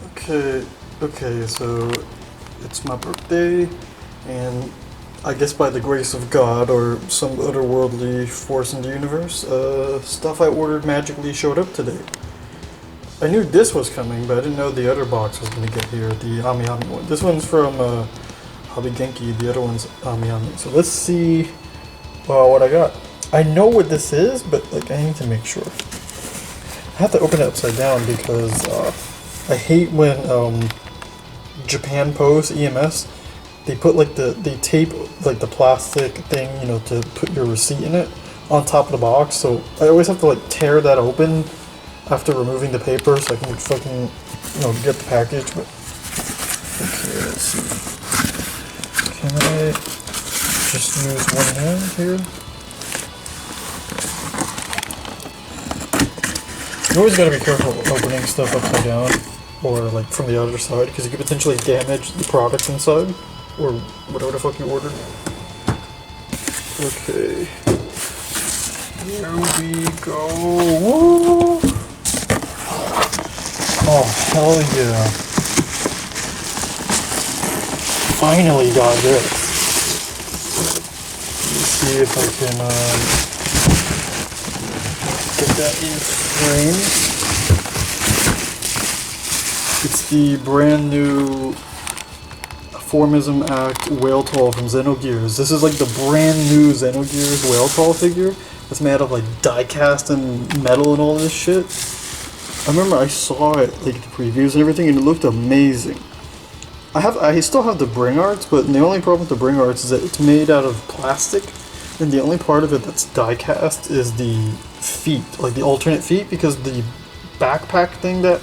Okay, so it's my birthday, and I guess by the grace of God or some otherworldly force in the universe, stuff I ordered magically showed up today. I knew this was coming, but I didn't know the other box was gonna get here, the AmiAmi one. This one's from Hobby Genki, the other one's AmiAmi. So let's see what I got. I know what this is, but like I need to make sure. I have to open it upside down because I hate when Japan Post EMS they put like they tape like the plastic thing, you know, to put your receipt in it on top of the box. So I always have to like tear that open after removing the paper so I can fucking, you know, get the package. But okay, let's see. Can I just use one hand here? You always gotta be careful opening stuff upside down or like from the other side because you could potentially damage the products inside or whatever the fuck you ordered. Okay. Here we go. Woo! Oh, hell yeah. Finally got this. Let's see if I can get that in frame. It's the brand new form-ism Act Whale Tall from Xenogears. This is like the brand new Xenogears Whale Tall figure. It's made of like die-cast and metal and all this shit. I remember I saw it, like the previews and everything, and it looked amazing. I still have the bring arts, but the only problem with the bring arts is that it's made out of plastic, and the only part of it that's die-cast is the feet, like the alternate feet, because the backpack thing that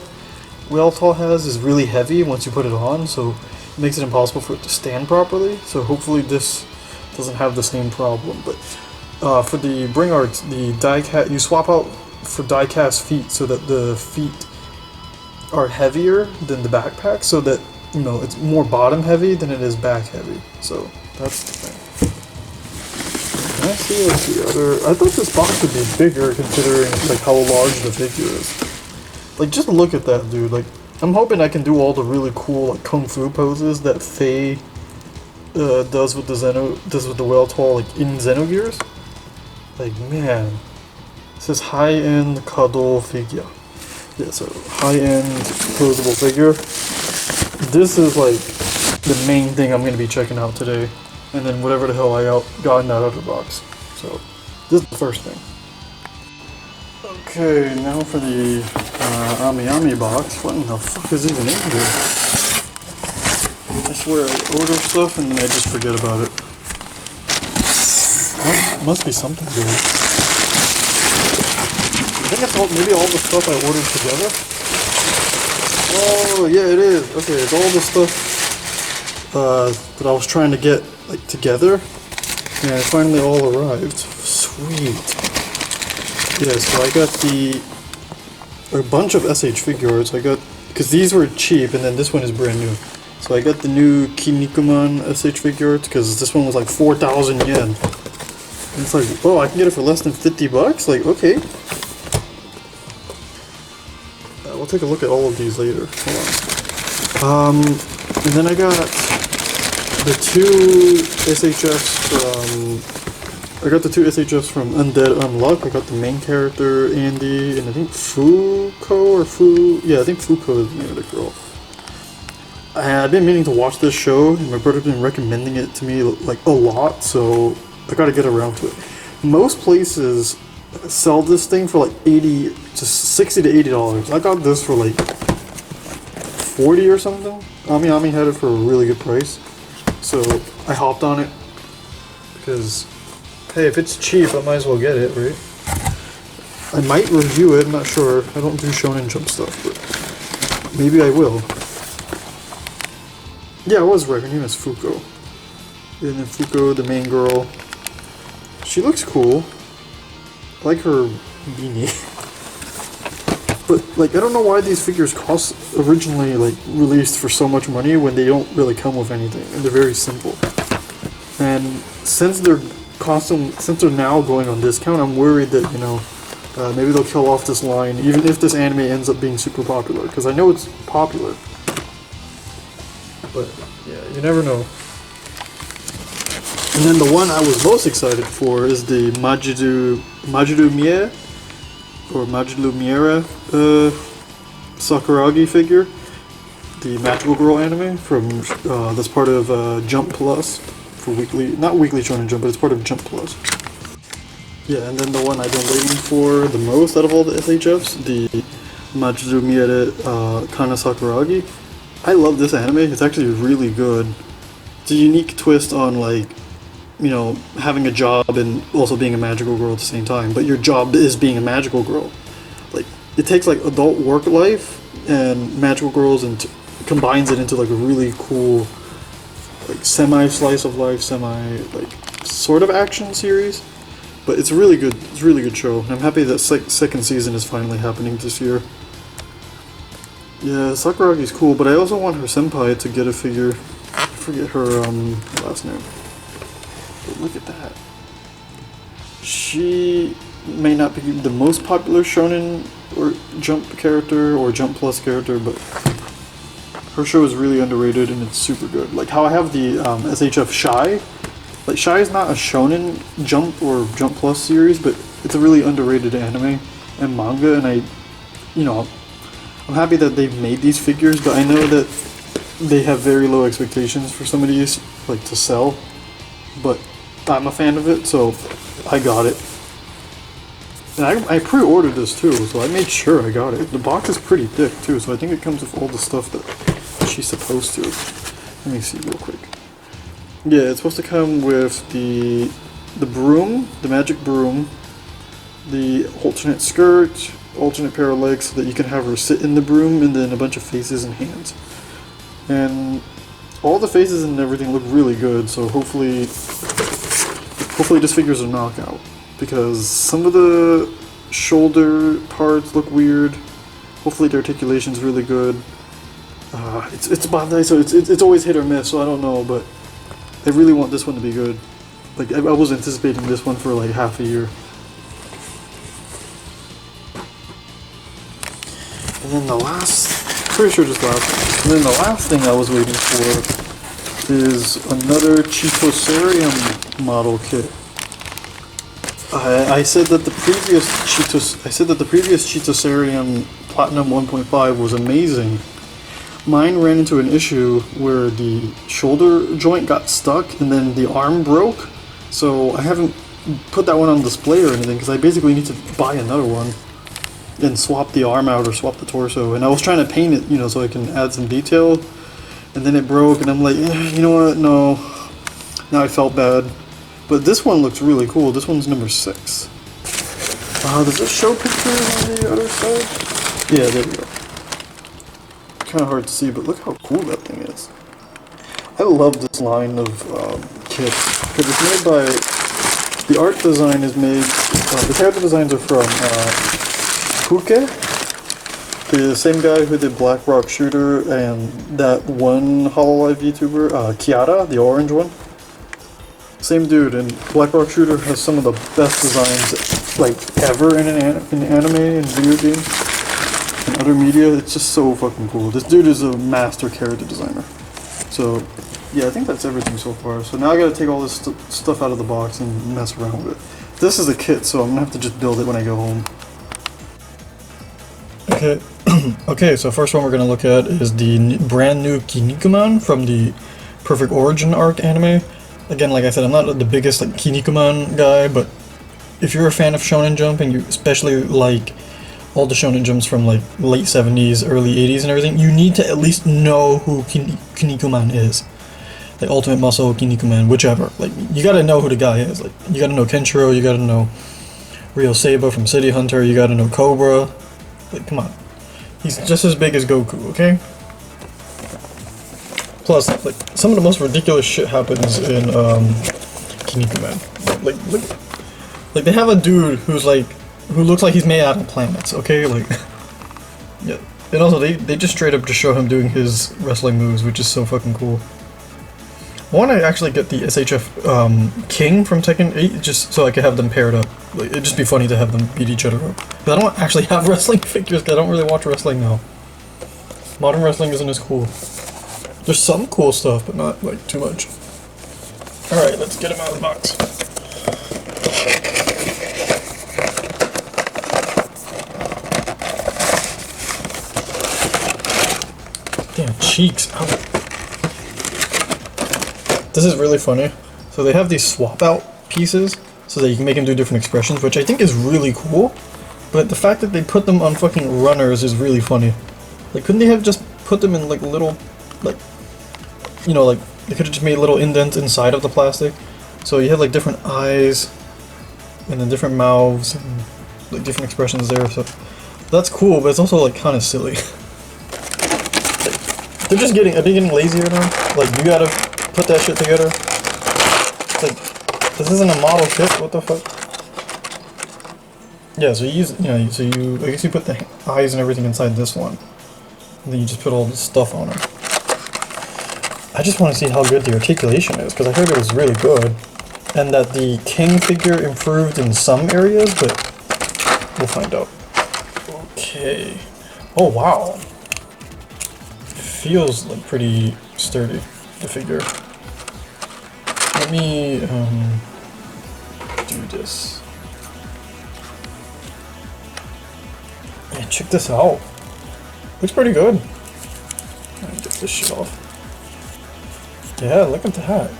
Whale Tall has is really heavy once you put it on, so it makes it impossible for it to stand properly. So hopefully this doesn't have the same problem. But for the bring arts, the die-cast, you swap out for die-cast feet so that the feet are heavier than the backpack, so that, you know, it's more bottom heavy than it is back heavy. So that's the thing. Can I see like the other? I thought this box would be bigger considering like how large the figure is. Like just look at that, dude. Like I'm hoping I can do all the really cool like kung fu poses that Faye does with the Whale Tall like in Xenogears. Like man. This is high-end cuddle figure. Yeah, so high-end posable figure. This is like the main thing I'm gonna be checking out today, and then whatever the hell I got in that other box. So this is the first thing. Okay, now for the AmiAmi box. What in the fuck is even in here? I swear I order stuff and then I just forget about it. Must be something good. I think it's maybe all the stuff I ordered together. Oh yeah, it is. Okay, it's all the stuff that I was trying to get like together, and it finally all arrived. Sweet. Yeah, so I got a bunch of SH Figuarts. I got, because these were cheap, and then this one is brand new. So I got the new Kinnikuman SH Figuarts because this one was like 4,000 yen. And it's like, oh, I can get it for less than 50 bucks? Like, okay. We'll take a look at all of these later. Hold on. And then I got the two SHFs from Undead Unluck. I got the main character, Andy, and I think I think Fuko is the name of the girl. I've been meaning to watch this show, and my brother's been recommending it to me like a lot, so I gotta get around to it. Most places sell this thing for like $60 to $80. I got this for like 40 or something. AmiAmi had it for a really good price, so I hopped on it because hey, if it's cheap, I might as well get it, right? I might review it. I'm not sure. I don't do Shonen Jump stuff, but maybe I will. Yeah, I was right. Her name is Fuko. And then Fuko, the main girl. She looks cool. I like her beanie. But like, I don't know why these figures cost originally like released for so much money when they don't really come with anything and they're very simple. And since they're now going on discount, I'm worried that, you know, Maybe they'll kill off this line, even if this anime ends up being super popular, because I know it's popular. But yeah, you never know. And then the one I was most excited for is the Majidu Mie, or Majidu Miera Sakuragi figure, the Magical Girl anime from that's part of Jump Plus for not weekly Shonen Jump, but it's part of Jump Plus. Yeah, and then the one I've been waiting for the most out of all the SHFs, the Majidu Miere Kana Sakuragi. I love this anime. It's actually really good. It's a unique twist on, like, you know, having a job and also being a magical girl at the same time, but your job is being a magical girl. Like, it takes like adult work life and magical girls and combines it into like a really cool, like, semi slice of life, semi like sort of action series. But it's really good. It's a really good show. And I'm happy that second season is finally happening this year. Yeah, Sakuragi's cool, but I also want her senpai to get a figure. I forget her last name. But look at that. She may not be the most popular shonen or Jump character or Jump Plus character, but her show is really underrated and it's super good. Like how I have the SHF Shy. Like Shy is not a shonen Jump or Jump Plus series, but it's a really underrated anime and manga, and I'm happy that they've made these figures, but I know that they have very low expectations for some of these, like, to sell. But I'm a fan of it, so I got it. And I pre-ordered this too, so I made sure I got it. The box is pretty thick too, so I think it comes with all the stuff that she's supposed to. Let me see real quick. Yeah, it's supposed to come with the broom, the magic broom, the alternate skirt, alternate pair of legs so that you can have her sit in the broom, and then a bunch of faces and hands. And all the faces and everything look really good, so hopefully this figure's a knockout, because some of the shoulder parts look weird. Hopefully the articulation's really good. It's Bandai, so it's always hit or miss, so I don't know, but I really want this one to be good. Like, I was anticipating this one for like half a year. And then the last thing I was waiting for is another Chitosarium model kit. I said that the previous Chitosarium Platinum 1.5 was amazing. Mine ran into an issue where the shoulder joint got stuck and then the arm broke. So I haven't put that one on display or anything because I basically need to buy another one and swap the arm out or swap the torso. And I was trying to paint it, so I can add some detail. And then it broke and I'm like, you know what, no. Now I felt bad. But this one looks really cool. This one's number 6. Does it show pictures on the other side? Yeah, there we go. Kind of hard to see, but look how cool that thing is. I love this line of kits because it's made by, the art design is made, the character designs are from Puke, the same guy who did Black Rock Shooter and that one Hololive VTuber, Kiara, the orange one. Same dude, and Black Rock Shooter has some of the best designs like ever in an anime and video game and other media. It's just so fucking cool. This dude is a master character designer. So yeah, I think that's everything so far. So now I gotta take all this stuff out of the box and mess around with it. This is a kit, so I'm gonna have to just build it when I go home. Okay, okay. So first one we're gonna look at is the brand new Kinnikuman from the Perfect Origin arc anime. Again, like I said, I'm not the biggest like Kinnikuman guy, but if you're a fan of Shonen Jump and you especially like all the Shonen Jumps from like late 70s, early 80s and everything, you need to at least know who Kinnikuman is. Like Ultimate Muscle, Kinnikuman, whichever. Like, you gotta know who the guy is. Like, you gotta know Kenshiro, you gotta know Ryo Seiba from City Hunter, you gotta know Cobra. Like, come on. He's just as big as Goku, okay? Plus, like, some of the most ridiculous shit happens in Kinnikuman. Like they have a dude who looks like he's made out of planets, okay? Like, yeah. And also, they just straight up just show him doing his wrestling moves, which is so fucking cool. I want to actually get the SHF King from Tekken 8, just so I can have them paired up. Like, it'd just be funny to have them beat each other up. But I don't actually have wrestling figures, because I don't really watch wrestling now. Modern wrestling isn't as cool. There's some cool stuff, but not, like, too much. Alright, let's get him out of the box. Damn, cheeks. Ow. This is really funny. So they have these swap out pieces so that you can make them do different expressions, which I think is really cool. But the fact that they put them on fucking runners is really funny. Like, couldn't they have just put them in like little, like, you know, like they could have just made little indents inside of the plastic. So you have like different eyes and then different mouths and like different expressions there. So that's cool, but it's also like kind of silly. They're just getting, are they getting lazier now? Like, you gotta put that shit together. It's like, this isn't a model kit, what the fuck? Yeah, so you use, you know, so you, I guess you put the eyes and everything inside this one. And then you just put all the stuff on it. I just want to see how good the articulation is, because I heard it was really good. And that the king figure improved in some areas, but we'll find out. Okay. Oh, wow. Feels like pretty sturdy, the figure. Let me do this. Yeah, check this out. Looks pretty good. Let me get this shit off. Yeah, look at that.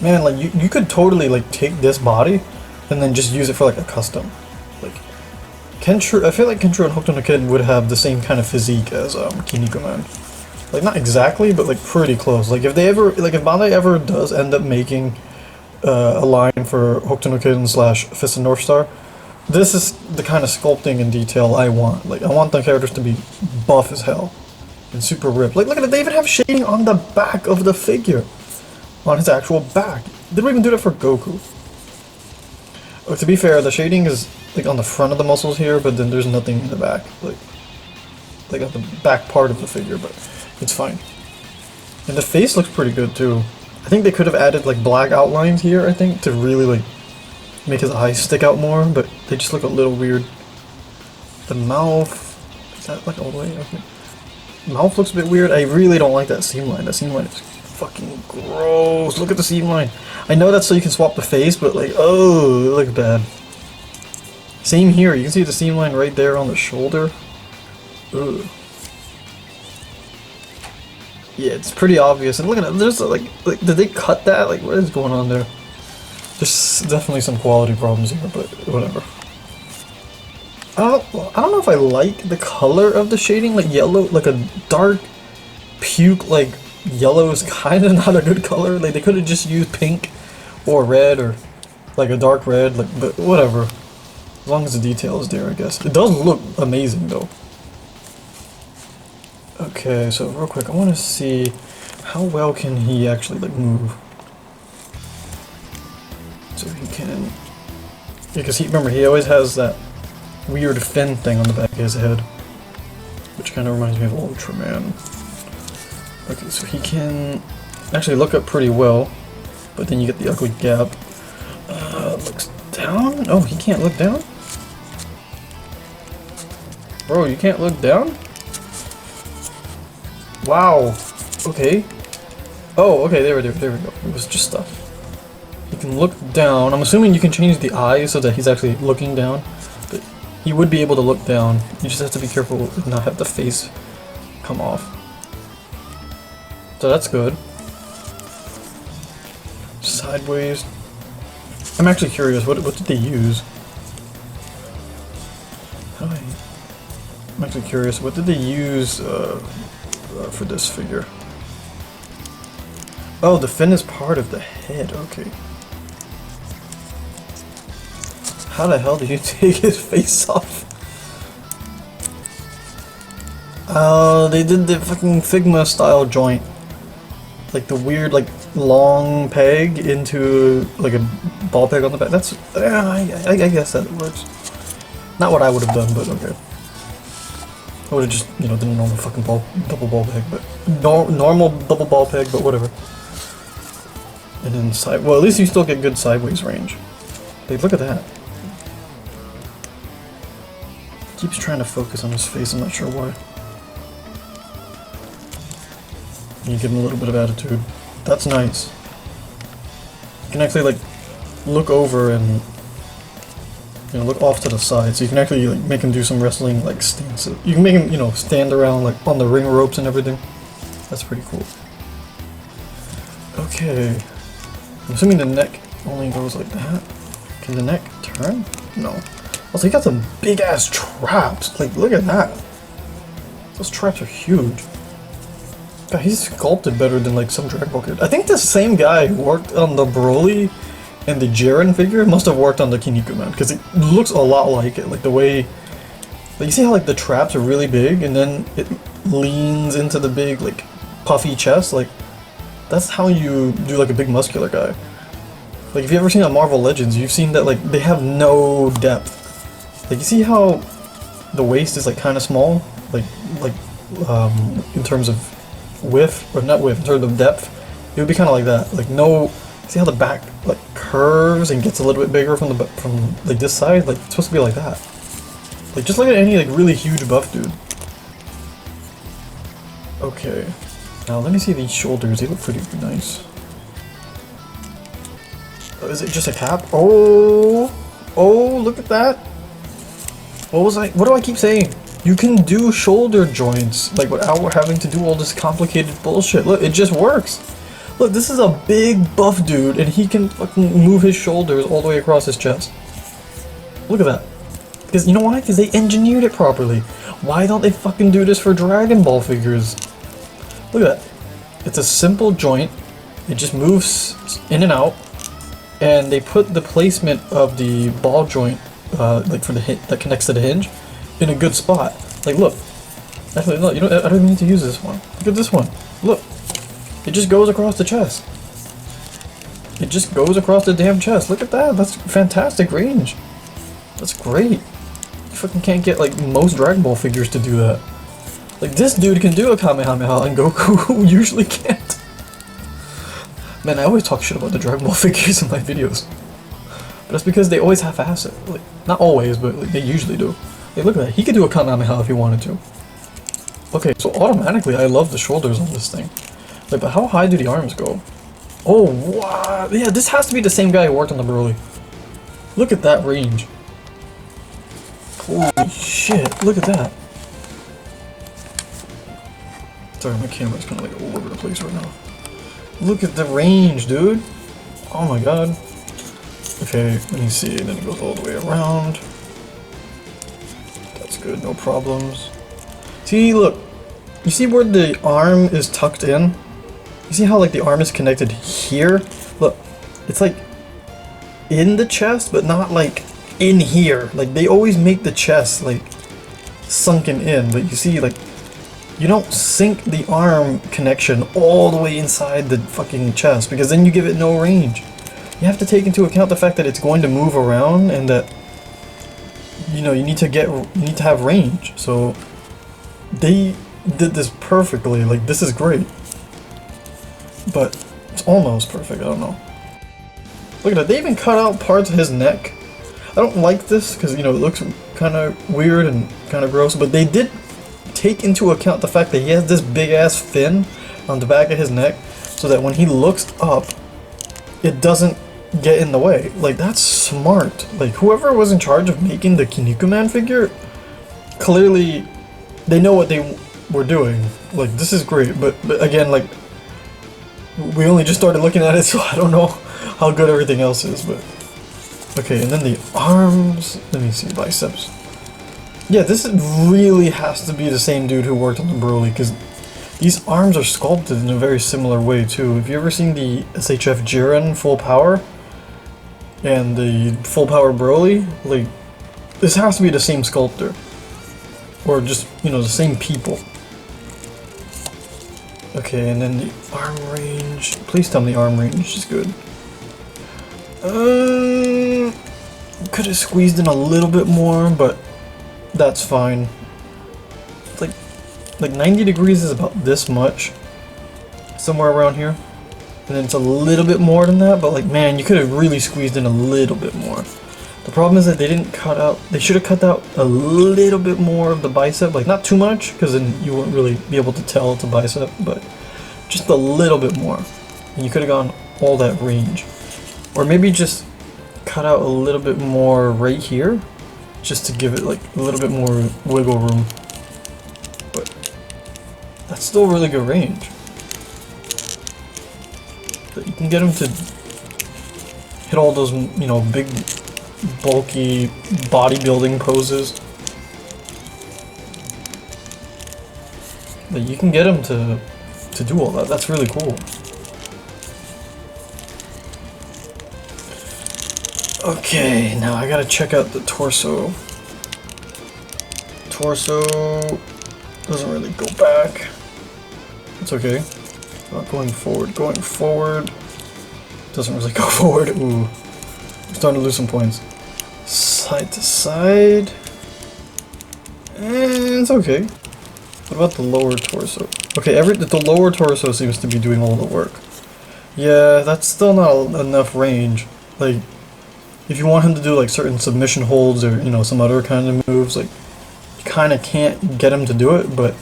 Man, like you could totally like take this body and then just use it for like a custom. Like Kenshiro, I feel like Kenshiro and Hokuto no Ken would have the same kind of physique as Kinnikuman Man. Like not exactly, but like pretty close. Like if they ever, like if Bandai ever does end up making a line for Hokuto no Ken / Fist of North Star, this is the kind of sculpting and detail I want. Like I want the characters to be buff as hell and super ripped. Like look at it, they even have shading on the back of the figure, on his actual back. They don't even do that for Goku. Oh, to be fair, the shading is like on the front of the muscles here, but then there's nothing in the back, like on the back part of the figure, but it's fine. And the face looks pretty good too. I think they could have added like black outlines here, I think, to really like make his eyes stick out more, but they just look a little weird. The mouth, is that like all the way? Okay. Mouth looks a bit weird. I really don't like that seam line. That seam line is fucking gross. Look at the seam line. I know that's so you can swap the face, but like, oh, it looks bad. Same here. You can see the seam line right there on the shoulder. Ugh. Yeah, it's pretty obvious. And look at it. There's like, did they cut that? Like, what is going on there? There's definitely some quality problems here, but whatever. I don't know if I like the color of the shading. Like yellow, like a dark puke, like yellow is kind of not a good color. Like they could have just used pink or red or like a dark red. Like, but whatever. As long as the detail is there, I guess. It does look amazing though. Okay, so real quick, I want to see how well can he actually like move. So he can, because remember he always has that weird fin thing on the back of his head, which kind of reminds me of Ultraman. Okay, so he can actually look up pretty well, but then you get the ugly gap. Looks down? Oh, he can't look down? Bro, you can't look down? Wow. Okay. Oh, okay, there we go. It was just stuff. You can look down. I'm assuming you can change the eyes so that he's actually looking down, but he would be able to look down. You just have to be careful and not have the face come off. So that's good. Sideways. I'm actually curious, what did they use? I'm actually curious, what did they use for this figure? Oh, the fin is part of the head, okay. How the hell do you take his face off? They did the fucking Figma style joint. Like the weird, like, long peg into, like, a ball peg on the back. That's, I guess that works. Not what I would have done, but okay. I would have just, you know, done a normal fucking double ball peg, but normal double ball peg, but whatever. And then side, well, at least you still get good sideways range. Like, look at that. Keeps trying to focus on his face, I'm not sure why. You give him a little bit of attitude. That's nice. You can actually, like, look over and, you know, look off to the side, so you can actually, like, make him do some wrestling, like, stances. You can make him, you know, stand around, like, on the ring ropes and everything. That's pretty cool. Okay. I'm assuming the neck only goes like that. Can the neck turn? No. Also, he got some big-ass traps. Like, look at that. Those traps are huge. God, he's sculpted better than, like, some Dragon Ball kid. I think the same guy who worked on the Broly and the Jiren figure must have worked on the Kinnikuman, because it looks a lot like it. Like, the way... Like, you see how, like, the traps are really big, and then it leans into the big, like, puffy chest? Like, that's how you do, like, a big muscular guy. Like, if you've ever seen on Marvel Legends, you've seen that, like, they have no depth. Like, you see how the waist is, like, kind of small? Like, in terms of width, or not width, in terms of depth? It would be kind of like that. Like, no... See how the back, like, curves and gets a little bit bigger from like, this side? Like, it's supposed to be like that. Like, just look at any, like, really huge buff dude. Okay. Now, let me see these shoulders. They look pretty nice. Oh, is it just a cap? Oh! Oh, look at that! What do I keep saying? You can do shoulder joints, like, without having to do all this complicated bullshit. Look, it just works! Look, this is a big buff dude, and he can fucking move his shoulders all the way across his chest. Look at that. Because, you know why? Because they engineered it properly. Why don't they fucking do this for Dragon Ball figures? Look at that. It's a simple joint. It just moves in and out. And they put the placement of the ball joint, like for the that connects to the hinge, in a good spot. Like, look. Actually, look. I don't even need to use this one. Look at this one. Look. It just goes across the chest. It just goes across the damn chest. Look at that. That's fantastic range. That's great. You fucking can't get, like, most Dragon Ball figures to do that. Like, this dude can do a Kamehameha and Goku usually can't. Man, I always talk shit about the Dragon Ball figures in my videos. But that's because they always half-ass it. Like, not always, but like, they usually do. Hey, look at that. He could do a Kamehameha if he wanted to. Okay, so automatically I love the shoulders on this thing. Like, but how high do the arms go? Oh, wow. Yeah, this has to be the same guy who worked on the Broly. Look at that range. Holy shit, look at that. Sorry, my camera's kind of like all over the place right now. Look at the range, dude. Oh my god. Okay, let me see, and then it goes all the way around. That's good, no problems. See, look. You see where the arm is tucked in? You see how, like, the arm is connected here? Look, it's like in the chest, but not like in here. Like, they always make the chest like sunken in, but you see, like, you don't sink the arm connection all the way inside the fucking chest, because then you give it no range. You have to take into account the fact that it's going to move around, and that, you know, you need to have range. So they did this perfectly. Like, this is great. But it's almost perfect, I don't know. Look at that, they even cut out parts of his neck. I don't like this because, you know, it looks kind of weird and kind of gross, but they did take into account the fact that he has this big ass fin on the back of his neck, so that when he looks up, it doesn't get in the way. Like, that's smart. Like, whoever was in charge of making the Kinnikuman figure, clearly they know what they were doing. Like, this is great, but again, like, we only just started looking at it, so I don't know how good everything else is, but... Okay, and then the arms... Let me see, biceps. Yeah, this really has to be the same dude who worked on the Broly, because these arms are sculpted in a very similar way, too. Have you ever seen the SHF Jiren Full Power? And the Full Power Broly? Like, this has to be the same sculptor. Or just, you know, the same people. Okay, and then the arm range. Please tell me the arm range is good. Could have squeezed in a little bit more, but that's fine. Like 90 degrees is about this much. Somewhere around here. and then it's a little bit more than that, but like, man, you could have really squeezed in a little bit more. The problem is that they didn't cut out, they should have cut out a little bit more of the bicep, like not too much, because then you wouldn't really be able to tell it's a bicep, but just a little bit more. And you could have gone all that range. Or maybe just cut out a little bit more right here, just to give it like a little bit more wiggle room. But that's still really good range. But you can get him to hit all those, you know, big, bulky bodybuilding poses. But you can get him to do all that. That's really cool. Okay, now I gotta check out the torso. Torso doesn't really go back. It's okay. Going forward. Going forward doesn't really go forward. Ooh, I'm starting to lose some points. Side to side, and it's okay. What about the lower torso? Okay, the lower torso seems to be doing all the work. Yeah, that's still not enough range. Like, if you want him to do like certain submission holds or, you know, some other kind of moves, like, you kind of can't get him to do it, but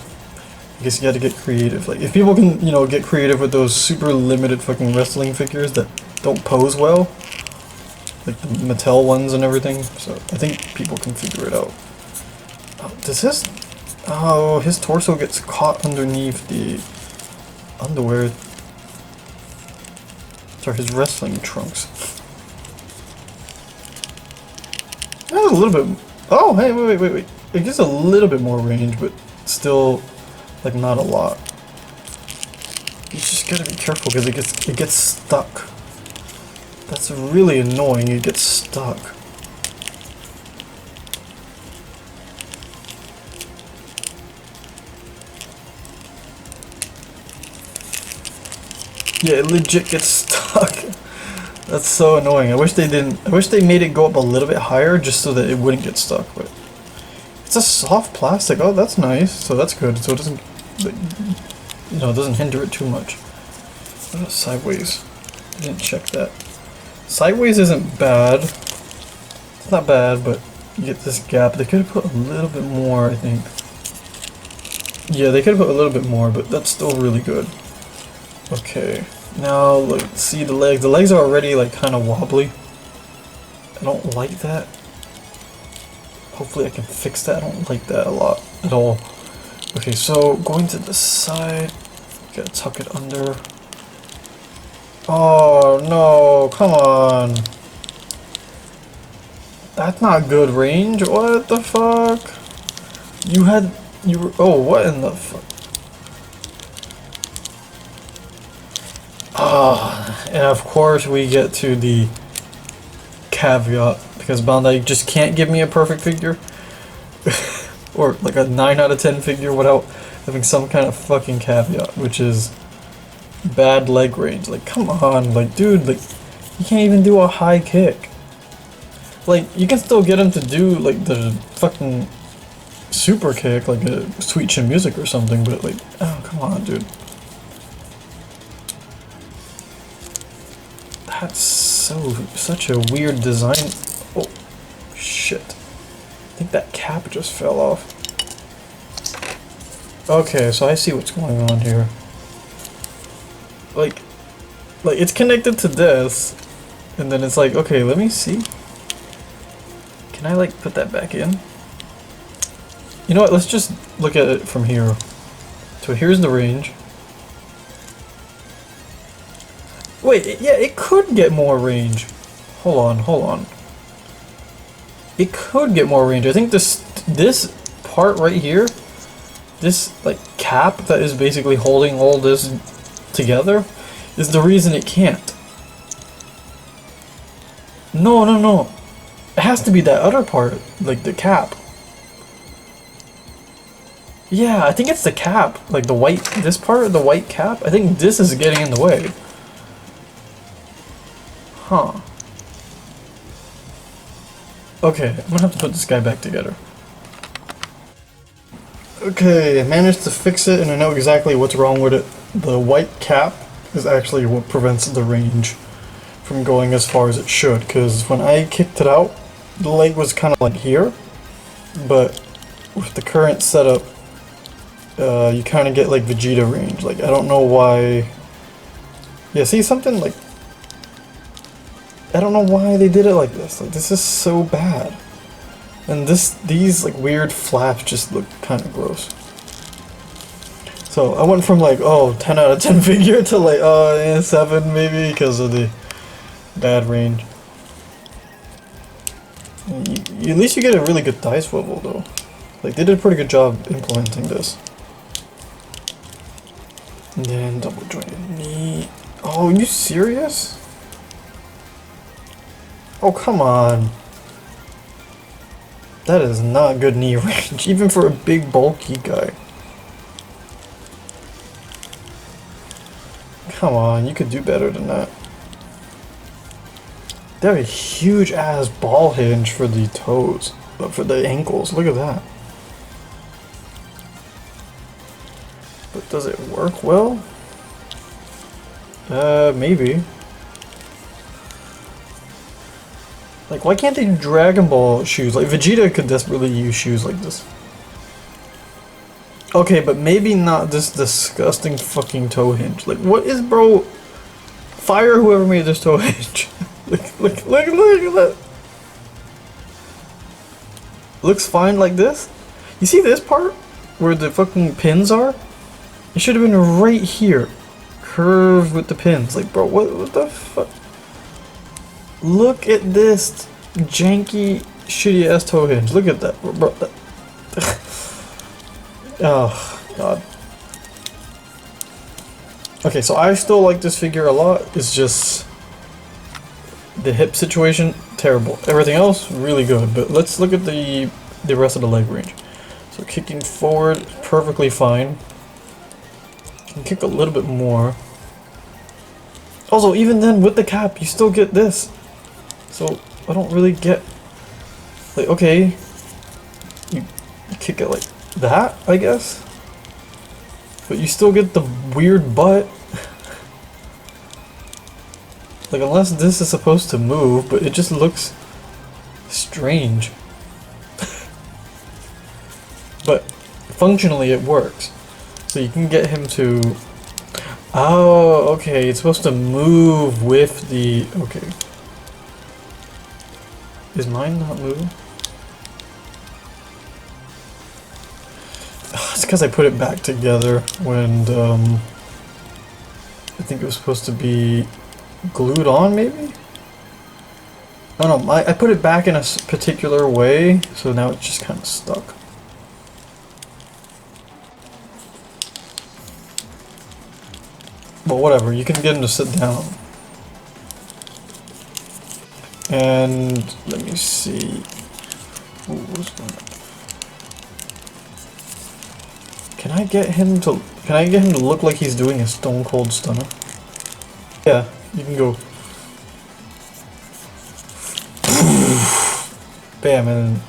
I guess you gotta get creative. Like, if people can, you know, get creative with those super limited fucking wrestling figures that don't pose well, like the Mattel ones and everything, so I think people can figure it out. Oh, does this... Oh, his torso gets caught underneath the underwear. Sorry, his wrestling trunks. A little bit... Oh, hey, wait. It gives a little bit more range, but still, like, not a lot. You just gotta be careful because it gets stuck. That's really annoying. It gets stuck. Yeah, it legit gets stuck. That's so annoying. I wish they didn't. I wish they made it go up a little bit higher just so that it wouldn't get stuck. But it's a soft plastic. Oh, that's nice. So that's good. So it doesn't, you know, it doesn't hinder it too much. What about sideways? I didn't check that. Sideways isn't bad. It's not bad, but you get this gap. They could have put a little bit more, I think. Yeah, they could have put a little bit more, but that's still really good. Okay, now let's see the legs. The legs are already like kind of wobbly. I don't like that. Hopefully I can fix that. I don't like that a lot at all. Okay, so going to the side. Gotta tuck it under. Oh no, come on. That's not good range. What the fuck? Oh, what in the fuck? Ah, and of course we get to the caveat, because Bandai just can't give me a perfect figure. Or like a 9 out of 10 figure without having some kind of fucking caveat, which is bad leg range. Like, come on, like, dude, like, you can't even do a high kick. Like, you can still get him to do, like, the fucking super kick, like a Sweet Chin Music or something, but, like, oh, come on, dude. That's such a weird design. Oh, shit. I think that cap just fell off. Okay, so I see what's going on here. Like it's connected to this, and then it's like, okay, let me see. Can I like put that back in? You know what, let's just look at it from here. So here's the range. Wait, yeah, it could get more range. Hold on. It could get more range. I think this part right here, this like cap that is basically holding all this together, is the reason it can't. No. It has to be that other part, like the cap. Yeah, I think it's the cap, like the white, this part, the white cap. I think this is getting in the way. Huh. Okay, I'm gonna have to put this guy back together. Okay, I managed to fix it and I know exactly what's wrong with it. The white cap is actually what prevents the range from going as far as it should. Because when I kicked it out, the leg was kind of like here, but with the current setup, you kind of get like Vegeta range. Like, I don't know why. Yeah, see, something like, I don't know why they did it like this. Like, this is so bad. And these like weird flaps just look kind of gross. So I went from like, oh, 10 out of 10 figure to like, oh, yeah, 7 maybe because of the bad range. At least you get a really good thigh swivel though. Like, they did a pretty good job implementing this. And then double jointed knee. Oh, are you serious? Oh, come on. That is not good knee range, even for a big bulky guy. Come on, you could do better than that. They have a huge ass ball hinge for the toes, but for the ankles, look at that. But does it work well? Maybe. Like, why can't they do Dragon Ball shoes? Like, Vegeta could desperately use shoes like this. Okay, but maybe not this disgusting fucking toe hinge. Like, what is, bro? Fire whoever made this toe hinge. look at that. Looks fine like this. You see this part? Where the fucking pins are? It should have been right here. Curved with the pins. Like, bro, what the fuck? Look at this janky, shitty ass toe hinge. Look at that, bro. Oh, God. Okay, so I still like this figure a lot. It's just the hip situation, terrible. Everything else, really good. But let's look at the rest of the leg range. So kicking forward, perfectly fine. Can kick a little bit more. Also, even then, with the cap, you still get this. So, I don't really get... Like, okay, you kick it like that, I guess? But you still get the weird butt. Like, unless this is supposed to move, but it just looks strange. But, functionally it works. So you can get him to... Oh, okay, it's supposed to move with the... Okay. Is mine not moving? It's because I put it back together when I think it was supposed to be glued on, maybe? I don't know, I put it back in a particular way, so now it's just kind of stuck. But whatever, you can get him to sit down. And let me see. Ooh, what's going on? Can I get him to look like he's doing a Stone Cold Stunner? Yeah, you can go. Bam, and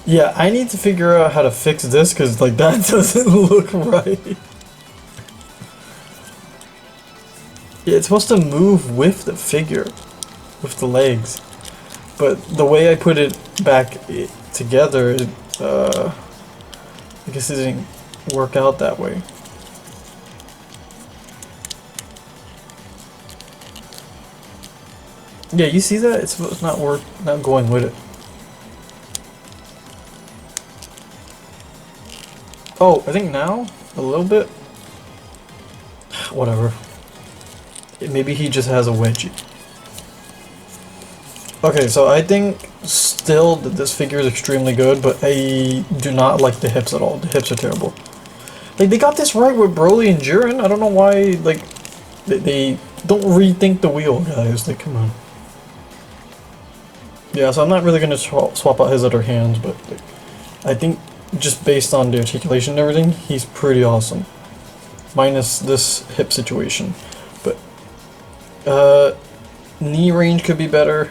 yeah, I need to figure out how to fix this because like that doesn't look right. Yeah, it's supposed to move with the figure, with the legs, but the way I put it back together, I guess it didn't work out that way. Yeah, you see that? It's not going with it. Oh, I think now a little bit. Whatever. Maybe he just has a wedgie. Okay, so I think still that this figure is extremely good, but I do not like the hips at all. The hips are terrible. Like, they got this right with Broly and Jiren. I don't know why, like, they don't rethink the wheel, guys. Like, come on. Yeah, so I'm not really going to swap out his other hands, but like, I think just based on the articulation and everything, he's pretty awesome. Minus this hip situation. But, knee range could be better.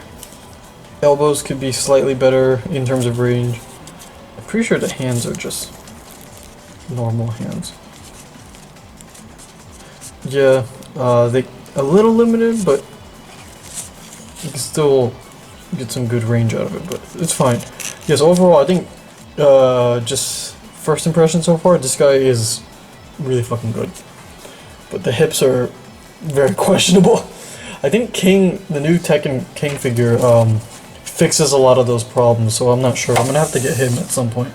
Elbows could be slightly better in terms of range. I'm pretty sure the hands are just normal hands. Yeah, They a little limited, but you can still get some good range out of it, but it's fine. Yes, overall, I think, just first impression so far, this guy is really fucking good. But the hips are very questionable. I think King, the new Tekken King figure, fixes a lot of those problems, so I'm not sure. I'm gonna have to get him at some point.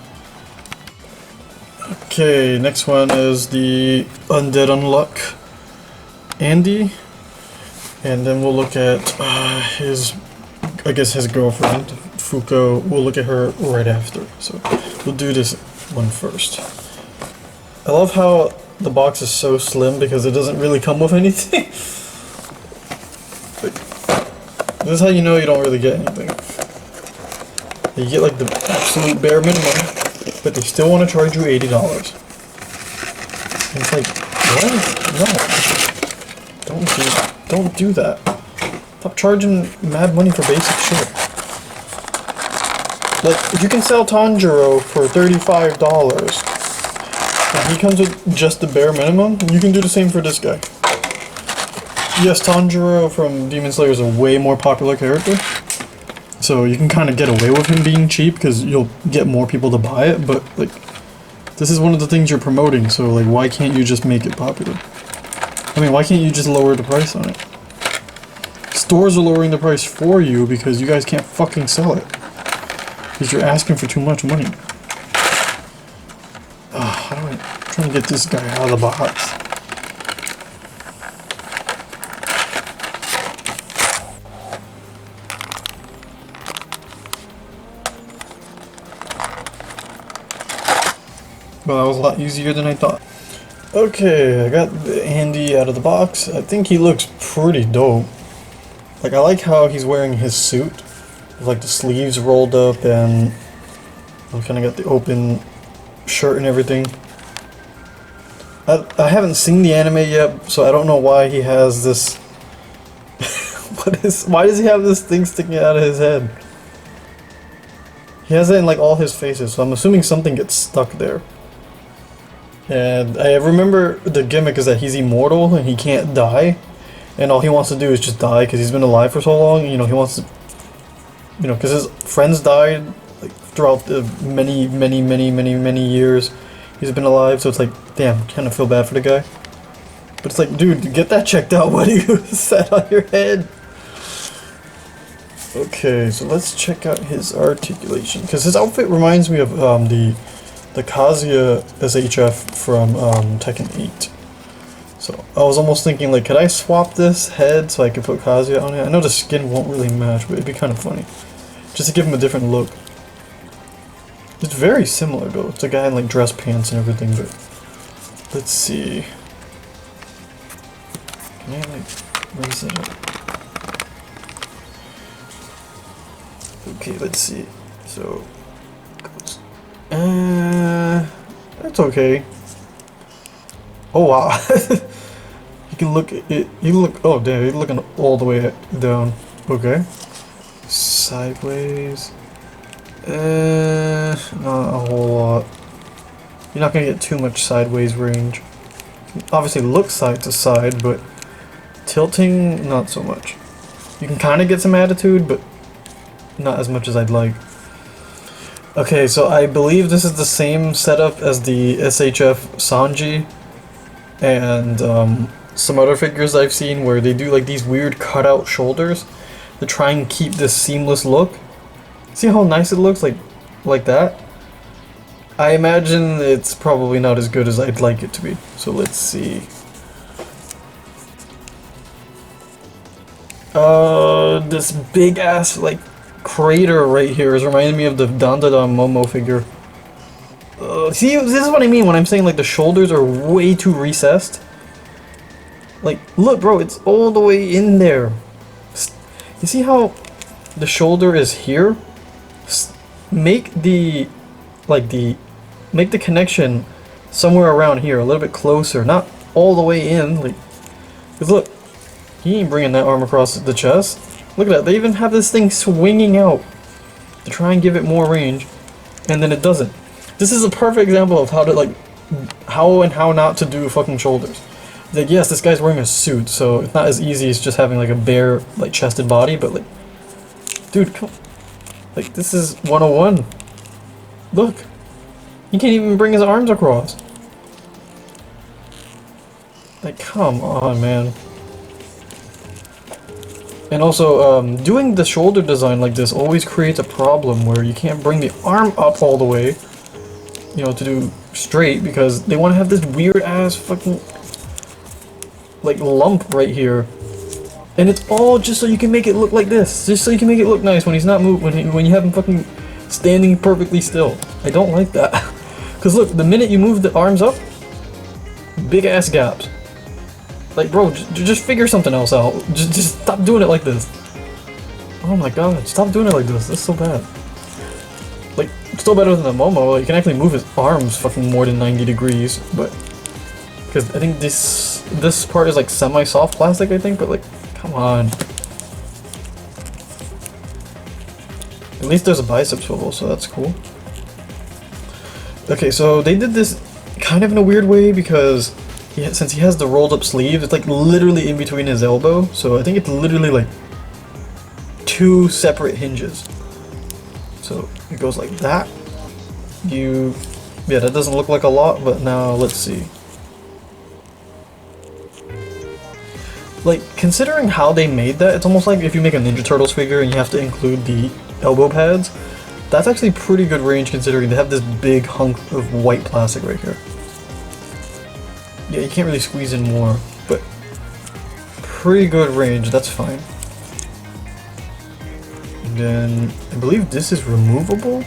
Okay, next one is the Undead Unluck Andy. And then we'll look at his, I guess his girlfriend, Fuko. We'll look at her right after. So we'll do this one first. I love how the box is so slim because it doesn't really come with anything. This is how you know you don't really get anything. You get like the absolute bare minimum, but they still want to charge you $80. And it's like, what? No. Don't do that. Stop charging mad money for basic shit. Like, if you can sell Tanjiro for $35, and he comes with just the bare minimum, you can do the same for this guy. Yes, Tanjiro from Demon Slayer is a way more popular character, so you can kind of get away with him being cheap because you'll get more people to buy it, but, like, this is one of the things you're promoting, so, like, why can't you just make it popular? I mean, why can't you just lower the price on it? Stores are lowering the price for you because you guys can't fucking sell it. Because you're asking for too much money. How do I... I'm trying to get this guy out of the box. Well, that was a lot easier than I thought. Okay, I got Andy out of the box. I think he looks pretty dope. Like, I like how he's wearing his suit. With, like, the sleeves rolled up and... I kind of got the open shirt and everything. I haven't seen the anime yet, so I don't know why he has this... Why does he have this thing sticking out of his head? He has it in, like, all his faces, so I'm assuming something gets stuck there. And I remember the gimmick is that he's immortal and he can't die, and all he wants to do is just die because he's been alive for so long. You know, he wants to, you know, because his friends died like throughout the many years he's been alive. So it's like, damn, kind of feel bad for the guy. But it's like, dude, get that checked out. What do you set on your head? Okay, so let's check out his articulation because his outfit reminds me of the Kazuya SHF from Tekken 8. So I was almost thinking, like, could I swap this head so I could put Kazuya on it? I know the skin won't really match, but it'd be kind of funny. Just to give him a different look. It's very similar though. It's a guy in like dress pants and everything, but let's see. Can I like raise it up? Okay, let's see. So that's okay. Oh wow. You can look at it. You look. Oh damn! You're looking all the way down. Okay. Sideways. Not a whole lot. You're not gonna get too much sideways range. Obviously, look side to side, but tilting, not so much. You can kind of get some attitude, but not as much as I'd like. Okay, so I believe this is the same setup as the SHF Sanji and some other figures I've seen where they do like these weird cutout shoulders to try and keep this seamless look. See how nice it looks like that? I imagine it's probably not as good as I'd like it to be. So let's see. This big ass like crater right here is reminding me of the Dandadan Momo figure. See, this is what I mean when I'm saying like the shoulders are way too recessed. Like, look bro, it's all the way in there. You see how the shoulder is here? Make the connection somewhere around here, a little bit closer, not all the way in. Like, 'cause look, he ain't bringing that arm across the chest. Look at that, they even have this thing swinging out to try and give it more range, and then it doesn't. This is a perfect example of how to how not to do fucking shoulders. Like, yes, this guy's wearing a suit, so it's not as easy as just having like a bare, like, chested body, but like, dude, come, like, this is 101. Look, he can't even bring his arms across. Like, come on, man. And also, doing the shoulder design like this always creates a problem where you can't bring the arm up all the way, you know, to do straight, because they want to have this weird ass fucking like lump right here, and it's all just so you can make it look like this, just so you can make it look nice when he's not moving, when you have him fucking standing perfectly still. I don't like that. Because look, the minute you move the arms up, big ass gaps. Like, bro, just figure something else out. Just stop doing it like this. Oh my god, stop doing it like this. That's so bad. Like, it's still better than the Momo. You can actually move his arms fucking more than 90 degrees, but because I think this part is like semi-soft plastic, I think, but like, come on. At least there's a bicep swivel, so that's cool. Okay, so they did this kind of in a weird way because since he has the rolled up sleeve, it's like literally in between his elbow, so I think it's literally like 2 separate hinges. So it goes like that. Yeah, that doesn't look like a lot, but now let's see. Like, considering how they made that, it's almost like if you make a Ninja Turtles figure and you have to include the elbow pads. That's actually pretty good range considering they have this big hunk of white plastic right here. Yeah, you can't really squeeze in more, but pretty good range, that's fine. And then, I believe this is removable?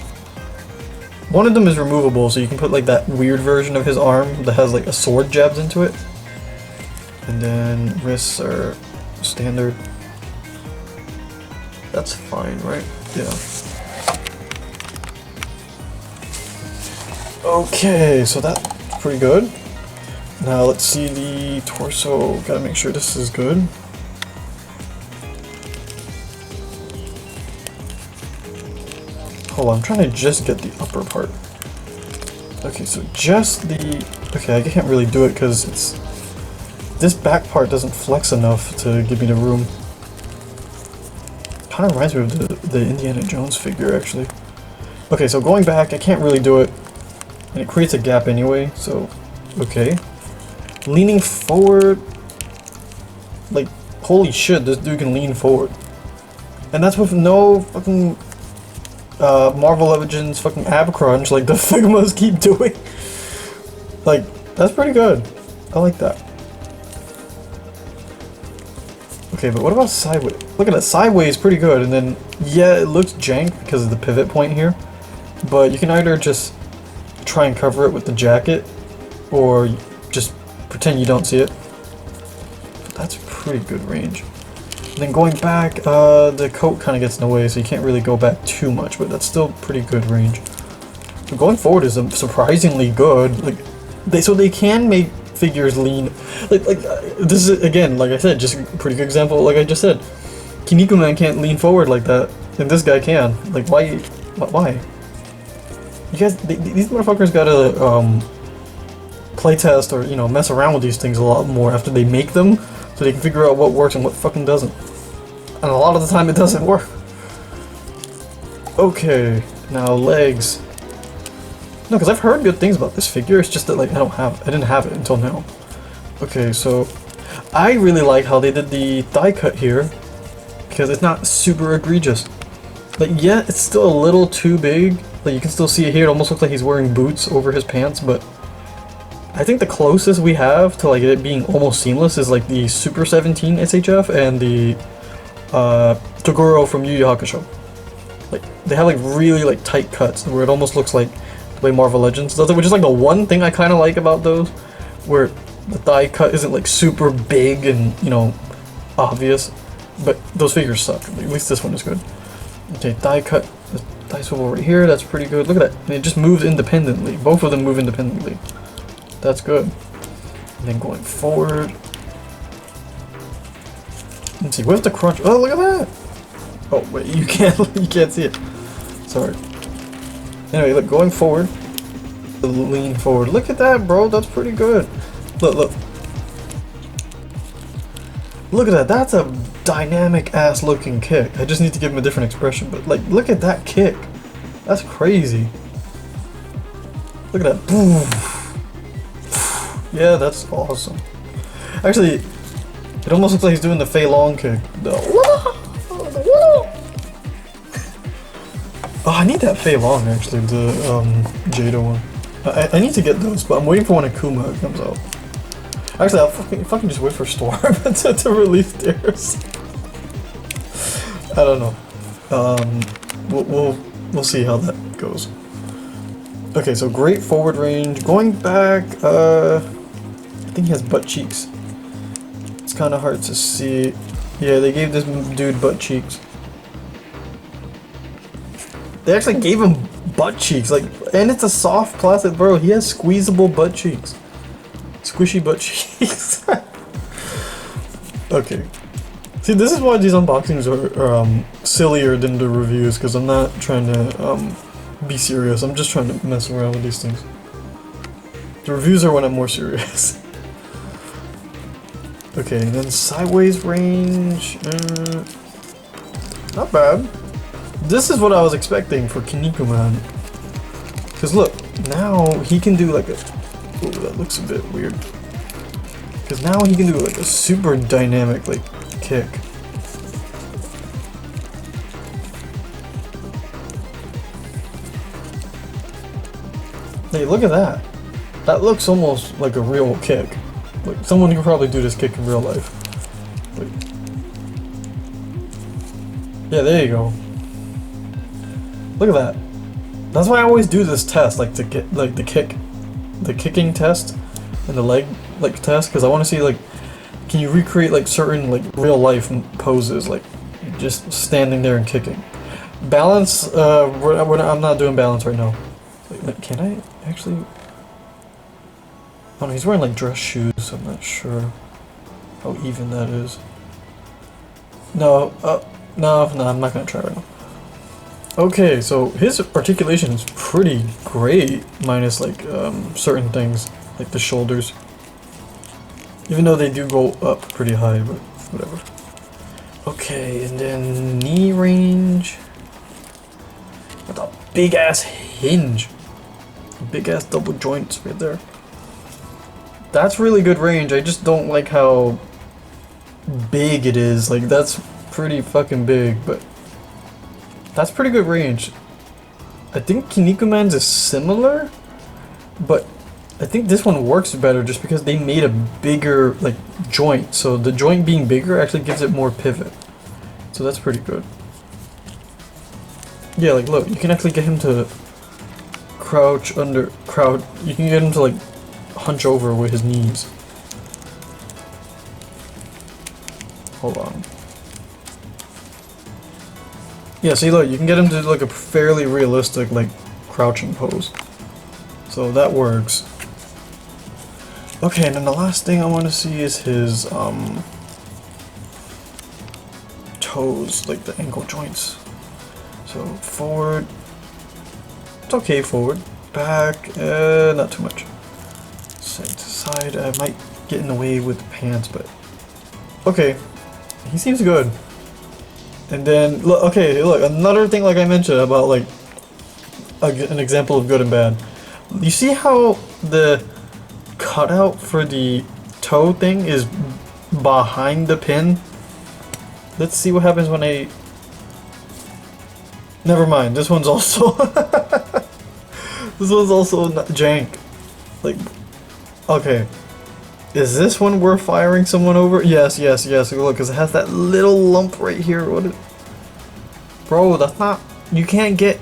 One of them is removable, so you can put like that weird version of his arm that has like a sword jabs into it. And then wrists are standard. That's fine, right? Yeah. Okay, so that's pretty good. Now let's see the torso. Gotta make sure this is good. Hold on, I'm trying to just get the upper part. Okay, so just the... Okay, I can't really do it because it's... This back part doesn't flex enough to give me the room. Kind of reminds me of the Indiana Jones figure, actually. Okay, so going back, I can't really do it. And it creates a gap anyway, so... Okay. Leaning forward... Like, holy shit, this dude can lean forward. And that's with no fucking... Marvel Legends fucking ab crunch like the Figmas keep doing. Like, that's pretty good. I like that. Okay, but what about sideways? Look at that, sideways pretty good, and then, yeah, it looks jank because of the pivot point here, but you can either just try and cover it with the jacket, or just pretend you don't see it. But that's pretty good range. And then going back, the coat kind of gets in the way, so you can't really go back too much, but that's still pretty good range. But going forward is surprisingly good. Like, they can make figures lean. Like this is, again, like I said, just a pretty good example. Like I just said, Kiniko Man can't lean forward like that, and this guy can. Like, why? Why? You guys, these motherfuckers gotta playtest or, you know, mess around with these things a lot more after they make them, so they can figure out what works and what fucking doesn't. And a lot of the time it doesn't work. Okay, now legs. No, because I've heard good things about this figure, it's just that, like, I didn't have it until now. Okay, so I really like how they did the thigh cut here, because it's not super egregious. Like, yeah, it's still a little too big. Like, you can still see it here, it almost looks like he's wearing boots over his pants, but I think the closest we have to, like, it being almost seamless is, like, the Super 17 SHF and the Toguro from Yu Yu Hakusho. Like, they have, like, really, like, tight cuts where it almost looks like the way Marvel Legends does it, which is, like, the one thing I kind of like about those, where the thigh cut isn't, like, super big and, you know, obvious, but those figures suck. At least this one is good. Okay, thigh cut, the thigh swivel right here, that's pretty good. Look at that, and it just moves independently. Both of them move independently. That's good. And then going forward. Let's see, where's the crunch? Oh, look at that! Oh, wait, you can't see it. Sorry. Anyway, look, going forward. Lean forward. Look at that, bro, that's pretty good. Look, look. Look at that. That's a dynamic ass looking kick. I just need to give him a different expression, but like, look at that kick. That's crazy. Look at that. Boom. Yeah, that's awesome. Actually, it almost looks like he's doing the Fei Long kick. Oh, I need that Fei Long actually, the Jada one. I need to get those, but I'm waiting for when Akuma comes out. Actually, I'll fucking just wait for Storm to release theirs. I don't know. We'll see how that goes. Okay, so great forward range. Going back, I think he has butt cheeks. It's kind of hard to see. Yeah, they gave this dude butt cheeks. They actually gave him butt cheeks, like, and it's a soft plastic, bro. He has squeezable butt cheeks. Squishy butt cheeks. Okay. See, this is why these unboxings are sillier than the reviews, because I'm not trying to be serious. I'm just trying to mess around with these things. The reviews are when I'm more serious. Okay, and then sideways range. Not bad. This is what I was expecting for Kinnikuman. Because look, now he can do like a... Ooh, that looks a bit weird. Because now he can do like a super dynamic like kick. Hey, look at that. That looks almost like a real kick. Like someone could probably do this kick in real life. Like, yeah, there you go. Look at that. That's why I always do this test, like to get like the kicking test and the leg like test, because I want to see like, can you recreate like certain like real life poses, like just standing there and kicking. Balance, I'm not doing balance right now. Like, can I actually? Oh no, he's wearing like dress shoes, so I'm not sure how even that is. No, no, I'm not gonna try right now. Okay, so his articulation is pretty great, minus like certain things, like the shoulders. Even though they do go up pretty high, but whatever. Okay, and then knee range. With a big ass hinge. Big ass double joints right there. That's really good range. I just don't like how big it is. Like, that's pretty fucking big, but that's pretty good range. I think Kinnikuman's is similar, but I think this one works better just because they made a bigger like joint. So the joint being bigger actually gives it more pivot. So that's pretty good. Yeah, like look, you can actually get him to crouch under, you can get him to like hunch over with his knees. Hold on. Yeah, see look, you can get him to do like a fairly realistic like crouching pose. So that works. Okay, and then the last thing I want to see is his toes, like the ankle joints. So forward, it's okay forward, back, not too much. Side to side, I might get in the way with the pants, but okay, he seems good. And then, look, okay, look, another thing like I mentioned about like an example of good and bad. You see how the cutout for the toe thing is behind the pin? Let's see what happens when I... Never mind, this one's also... this one's also jank. Like, okay. Is this one worth firing someone over? Yes, yes, yes. Look, because it has that little lump right here. What is... Bro, that's not... You can't get...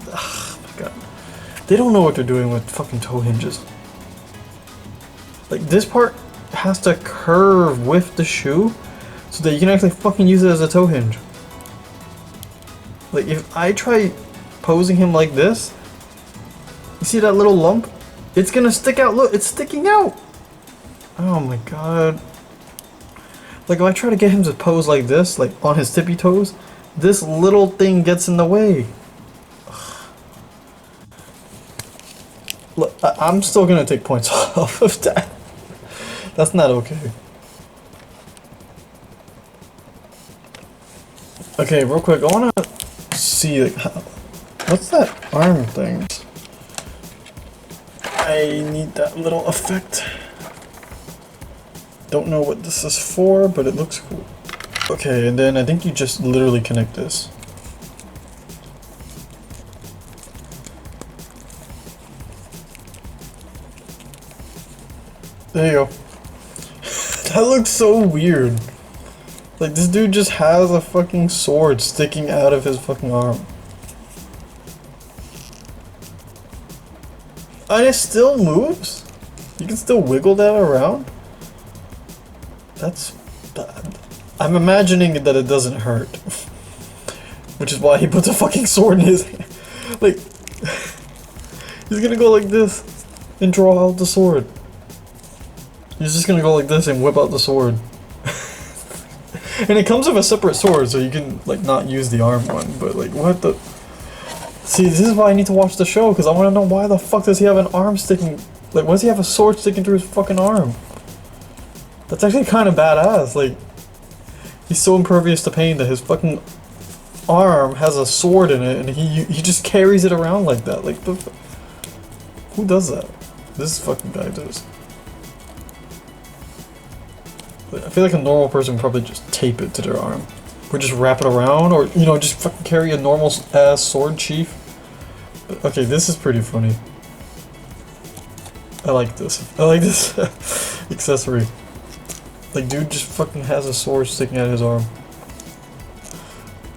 Oh my god. They don't know what they're doing with fucking toe hinges. Like, this part has to curve with the shoe so that you can actually fucking use it as a toe hinge. Like, if I try posing him like this, you see that little lump? It's gonna stick out. Look, it's sticking out. Oh my god. Like, if I try to get him to pose like this, like on his tippy toes, this little thing gets in the way. Look, I'm still gonna take points off of that. That's not okay. Okay, real quick, I wanna see, like, what's that arm thing? I need that little effect. Don't know what this is for, but it looks cool. Okay, and then I think you just literally connect this. There you go. That looks so weird. Like, this dude just has a fucking sword sticking out of his fucking arm. And it still moves? You can still wiggle that around? That's bad. I'm imagining that it doesn't hurt. Which is why he puts a fucking sword in his hand. Like, he's gonna go like this and draw out the sword. He's just gonna go like this and whip out the sword. And it comes with a separate sword, so you can, like, not use the arm one, but, like, what the... See, this is why I need to watch the show, because I want to know why the fuck does he have an arm sticking... Like, why does he have a sword sticking through his fucking arm? That's actually kind of badass, like... He's so impervious to pain that his fucking arm has a sword in it, and he just carries it around like that, like, who does that? This fucking guy does. I feel like a normal person would probably just tape it to their arm. Or just wrap it around, or, you know, just fucking carry a normal ass sword sheath. Okay, this is pretty funny. I like this. I like this accessory. Like, dude just fucking has a sword sticking out of his arm.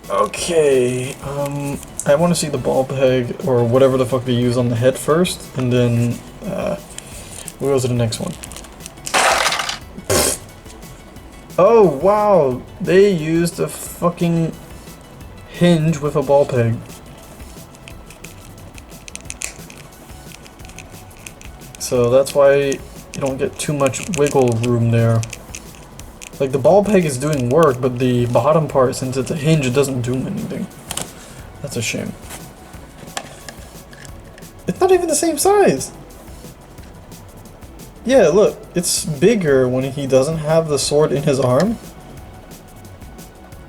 Okay, I want to see the ball peg, or whatever the fuck they use on the head first, and then, we'll go to the next one. Oh, wow! They used a fucking hinge with a ball peg. So that's why you don't get too much wiggle room there. Like, the ball peg is doing work, but the bottom part, since it's a hinge, it doesn't do anything. That's a shame. It's not even the same size! Yeah, look, it's bigger when he doesn't have the sword in his arm.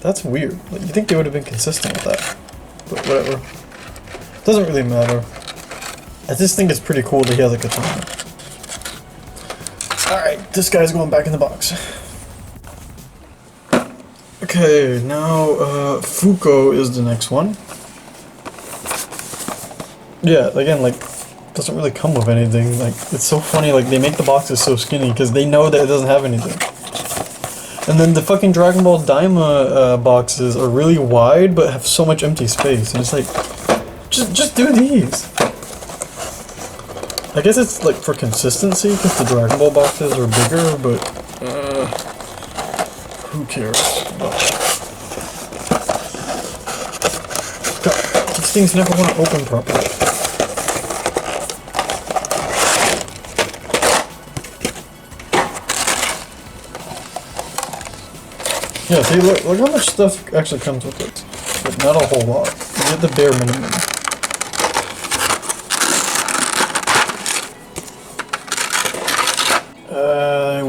That's weird. Like, you think they would have been consistent with that. But whatever. Doesn't really matter. I just think it's pretty cool that he has a katana. Alright, this guy's going back in the box. Okay, now, Fuko is the next one. Yeah, again, like, doesn't really come with anything. Like, it's so funny, like, they make the boxes so skinny because they know that it doesn't have anything. And then the fucking Dragon Ball Daima boxes are really wide but have so much empty space, and it's like, just do these. I guess it's like for consistency because the Dragon Ball boxes are bigger, but who cares? God, these things never want to open properly. Yeah, see, look how much stuff actually comes with it. But not a whole lot. You get the bare minimum.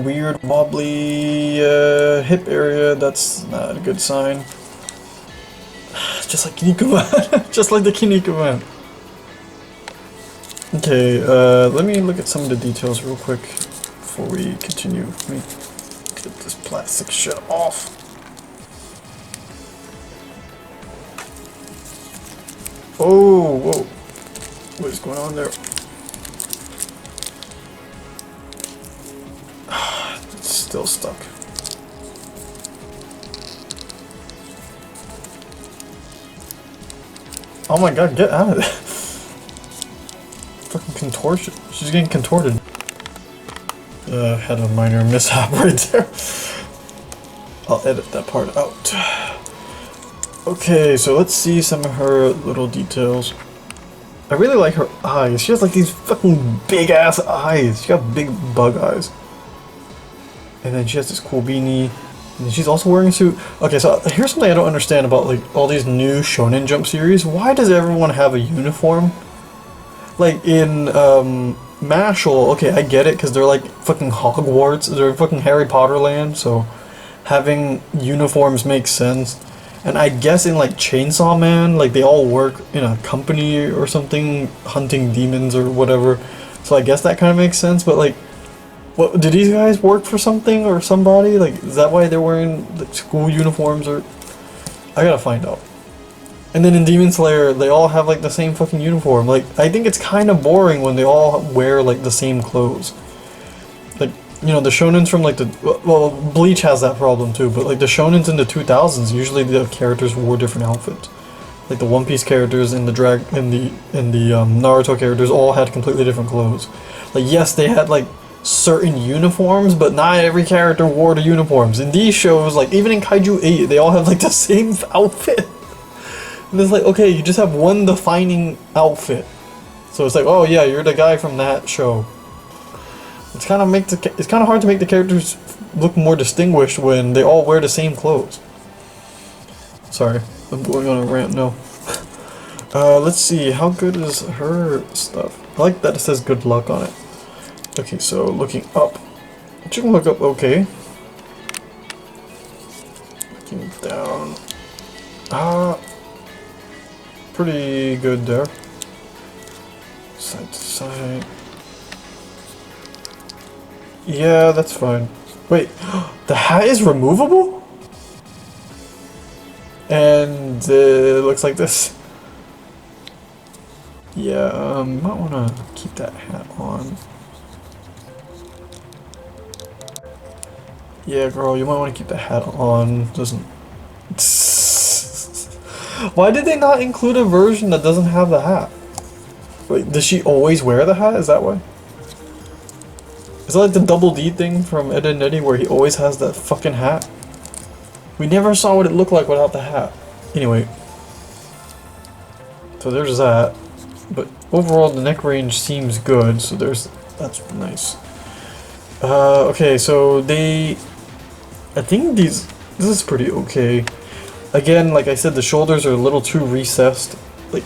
Weird wobbly hip area, that's not a good sign. Just like Kinnikuman. Just like the Kinnikuman. Okay, let me look at some of the details real quick before we continue. Let me get this plastic shit off. Oh, whoa. What is going on there? It's still stuck. Oh my god, get out of there. Fucking contortion. She's getting contorted. Had a minor mishap right there. I'll edit that part out. Okay, so let's see some of her little details. I really like her eyes. She has like these fucking big ass eyes. She got big bug eyes. And then she has this cool beanie. And she's also wearing a suit. Okay, so here's something I don't understand about like all these new Shonen Jump series. Why does everyone have a uniform? Like in Mashal, okay, I get it because they're like fucking Hogwarts. They're fucking Harry Potter land, so having uniforms makes sense. And I guess in like Chainsaw Man, like they all work in a company or something, hunting demons or whatever. So I guess that kind of makes sense. But like, what did these guys work for something or somebody? Like, is that why they're wearing like school uniforms or? I gotta find out. And then in Demon Slayer, they all have like the same fucking uniform. Like, I think it's kind of boring when they all wear like the same clothes. Like, you know, the shonens from like the, well, Bleach has that problem too, but like the shonens in the 2000s, usually the characters wore different outfits. Like the One Piece characters and the Naruto characters all had completely different clothes. Like, yes, they had like certain uniforms, but not every character wore the uniforms. In these shows, like even in Kaiju 8, they all have like the same outfit. And it's like, okay, you just have one defining outfit. So it's like, oh yeah, you're the guy from that show. It's kind of hard to make the characters look more distinguished when they all wear the same clothes. Sorry, I'm going on a rant now. Let's see, how good is her stuff? I like that it says good luck on it. Okay, so looking up. She can look up okay. Looking down. Pretty good there. Side to side. Yeah, that's fine. Wait, the hat is removable? And it looks like this. Yeah, might want to keep that hat on. Yeah, girl, you might want to keep the hat on. Doesn't... Why did they not include a version that doesn't have the hat? Wait, does she always wear the hat? Is that why? Is that like the Double D thing from Ed and Eddie where he always has that fucking hat? We never saw what it looked like without the hat. Anyway. So there's that. But overall the neck range seems good, so that's nice. Okay, so I think this is pretty okay. Again, like I said, the shoulders are a little too recessed. Like,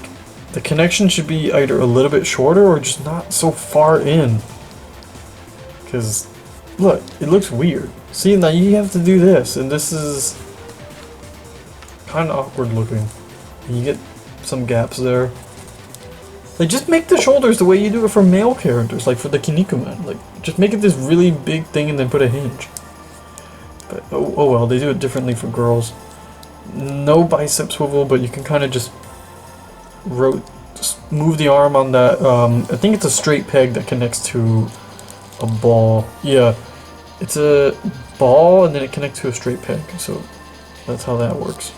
the connection should be either a little bit shorter or just not so far in. Because, look, it looks weird. See, now you have to do this, and this is kind of awkward looking. And you get some gaps there. Like, just make the shoulders the way you do it for male characters, like for the Kinnikuman. Like, just make it this really big thing and then put a hinge. But, oh well, they do it differently for girls. No bicep swivel, but you can kind of just move the arm on that. I think it's a straight peg that connects to a ball. Yeah, it's a ball and then it connects to a straight peg. So that's how that works.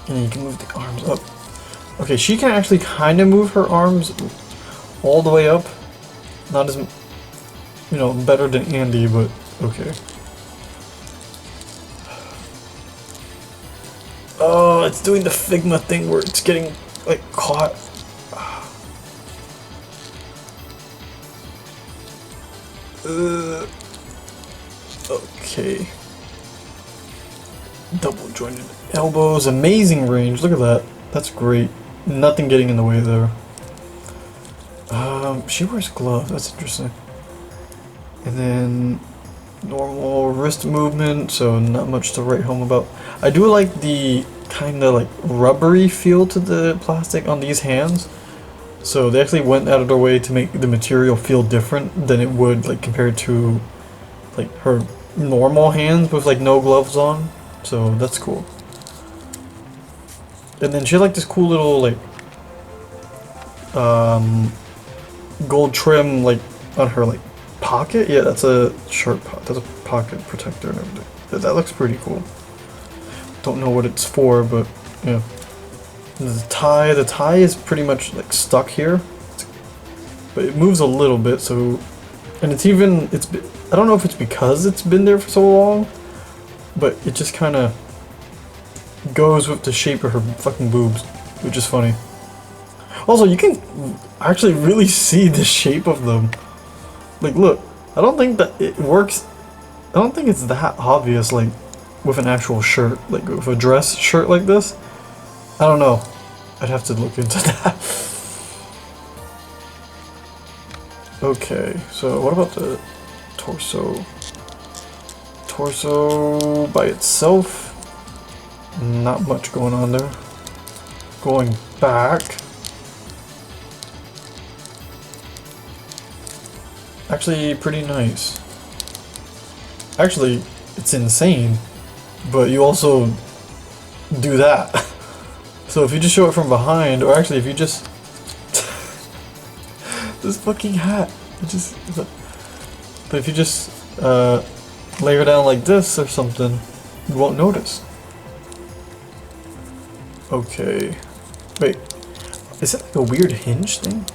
And then you can move the arms up. Okay, she can actually kind of move her arms all the way up. Not as, you know, better than Andy, but okay. Oh, it's doing the Figma thing where it's getting, like, caught. Okay. Double jointed elbows, amazing range. Look at that. That's great. Nothing getting in the way there. She wears gloves. That's interesting. And then normal wrist movement, so not much to write home about. I do like the kind of like rubbery feel to the plastic on these hands. So they actually went out of their way to make the material feel different than it would like compared to like her normal hands with like no gloves on. So that's cool. And then she had like this cool little like gold trim like on her like pocket. Yeah, that's a shirt that's a pocket protector and everything. That looks pretty cool. Don't know what it's for, but yeah. The tie is pretty much like stuck here, but it moves a little bit. So, and I don't know if it's because it's been there for so long, but it just kind of goes with the shape of her fucking boobs, which is funny. Also, you can actually really see the shape of them. Like, look, I don't think that it works. I don't think it's that obvious, like, with an actual shirt, like with a dress shirt like this. I don't know. I'd have to look into that. Okay, so what about the torso? torso by itself. Not much going on there. Going back. Actually, pretty nice. Actually, it's insane, but you also do that. So if you just show it from behind, or actually if you just... this fucking hat. It just... But if you just lay her down like this or something, you won't notice. Okay. Wait. Is it like a weird hinge thing?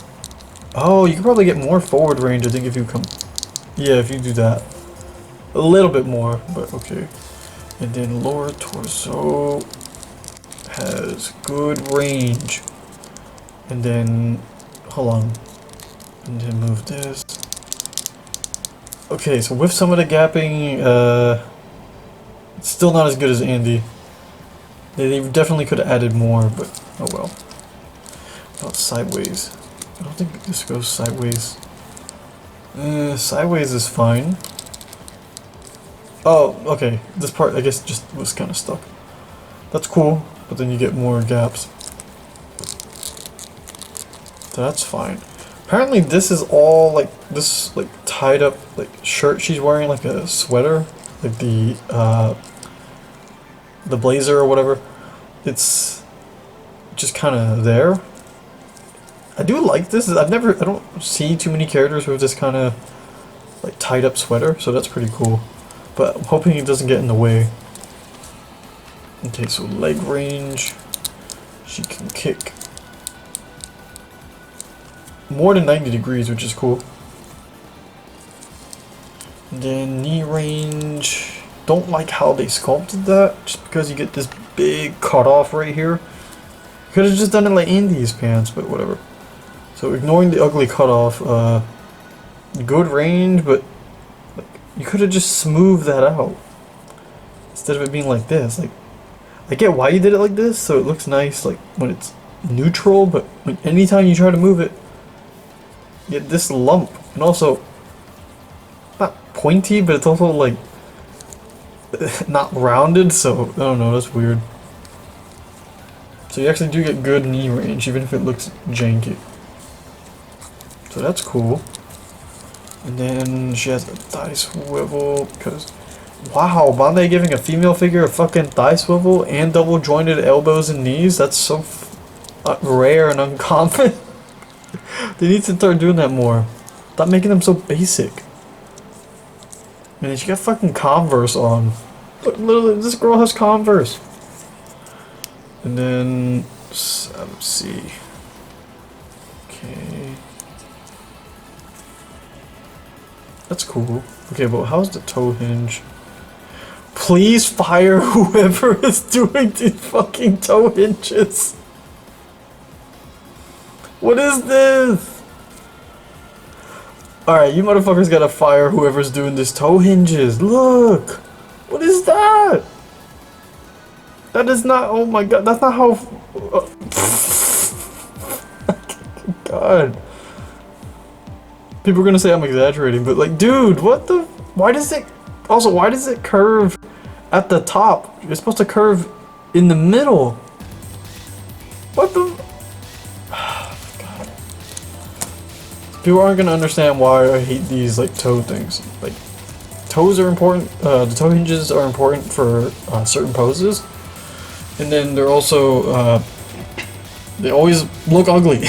Oh, you can probably get more forward range, I think, if you come... Yeah, if you do that. A little bit more, but okay. And then lower torso has good range. And then... Hold on. And then move this. Okay, so with some of the gapping, it's still not as good as Andy. They definitely could have added more, but oh well. About sideways. I don't think this goes sideways. Sideways is fine. Oh, okay. This part, I guess, just was kind of stuck. That's cool, but then you get more gaps. So that's fine. Apparently this is all like this like tied up like shirt she's wearing, like a sweater, like the blazer or whatever. It's just kind of there. I do like this. I don't see too many characters with this kind of like tied up sweater, so that's pretty cool. But I'm hoping it doesn't get in the way. Okay, so leg range. She can kick more than 90 degrees, which is cool. And then knee range. Don't like how they sculpted that, just because you get this big cutoff right here. Could have just done it like Andy's pants, but whatever. So ignoring the ugly cutoff, good range, but like, you could have just smoothed that out instead of it being like this. Like, I get why you did it like this, so it looks nice like when it's neutral, but like, anytime you try to move it, you get this lump. And also, not pointy, but it's also like not rounded, so I don't know, that's weird. So you actually do get good knee range, even if it looks janky. So that's cool. And then she has a thigh swivel, because wow, Bandai giving a female figure a fucking thigh swivel and double jointed elbows and knees? That's so rare and uncommon. They need to start doing that more. Stop making them so basic. Man, she got fucking Converse on. Look, literally, this girl has Converse. And then, let's see. Okay. That's cool. Okay, but how's the toe hinge? Please fire whoever is doing these fucking toe hinges. What is this? Alright, you motherfuckers gotta fire whoever's doing this toe hinges. Look! What is that? That is not, oh my god, that's not how... God. People are gonna say I'm exaggerating, but like, dude, what the... Why does it... Also, why does it curve at the top? It's supposed to curve in the middle. What the... God. People aren't gonna understand why I hate these, like, toe things. Like, toes are important, the toe hinges are important for certain poses. And then they're also, they always look ugly.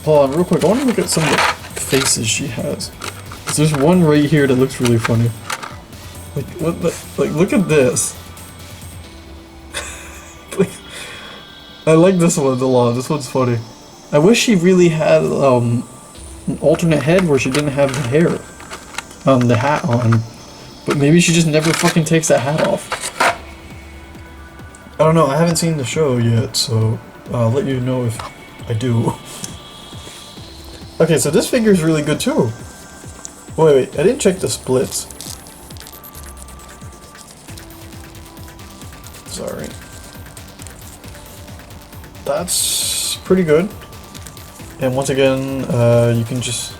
Hold on, real quick, I want to look at some of the faces she has. There's one right here that looks really funny. Like, what the, like, look at this. Like, I like this one a lot, this one's funny. I wish she really had, an alternate head where she didn't have the hair, the hat on. But maybe she just never fucking takes that hat off. I don't know, I haven't seen the show yet, so I'll let you know if I do. Okay, so this figure is really good too. Wait, I didn't check the splits. Sorry. That's pretty good. And once again, you can just...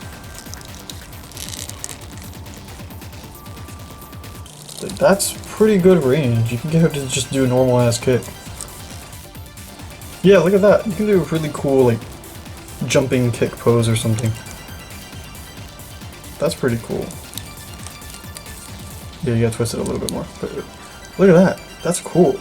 That's pretty good range. You can get her to just do a normal ass kick. Yeah, look at that. You can do a really cool, like, jumping kick pose or something. That's pretty cool. Yeah, you gotta twist it a little bit more. But look at that. That's cool.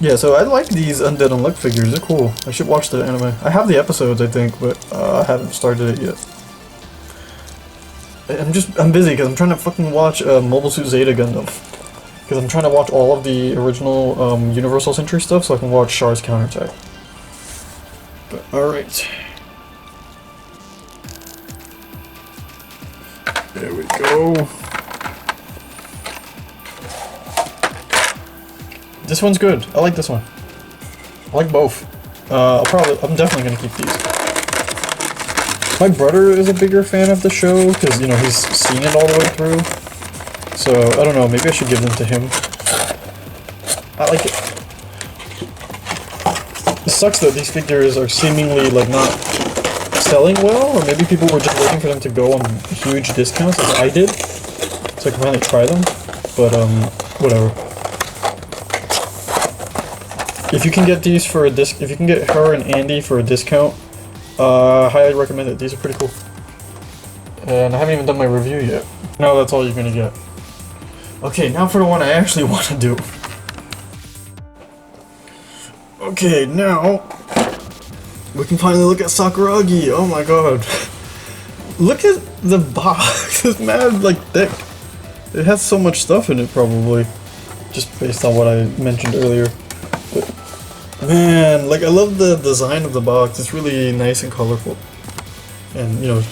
Yeah, so I like these Undead Unluck figures. They're cool. I should watch the anime. I have the episodes, I think, but I haven't started it yet. I'm busy because I'm trying to fucking watch Mobile Suit Zeta Gundam. Because I'm trying to watch all of the original Universal Century stuff so I can watch Char's Counterattack. But, alright. There we go. This one's good. I like this one. I like both. I'm definitely gonna keep these. My brother is a bigger fan of the show because, you know, he's seen it all the way through. So, I don't know, maybe I should give them to him. I like it. It sucks that these figures are seemingly, like, not selling well, or maybe people were just waiting for them to go on huge discounts, like I did, so I can finally try them. But, whatever. If you can get these for a if you can get her and Andy for a discount, highly recommend it. These are pretty cool. And I haven't even done my review yet. No, that's all you're gonna get. Okay, now for the one I actually want to do. Okay, now we can finally look at Sakuragi. Oh my god. Look at the box. It's mad, like, thick. It has so much stuff in it, probably. Just based on what I mentioned earlier. But, man, like, I love the design of the box. It's really nice and colorful. And, you know,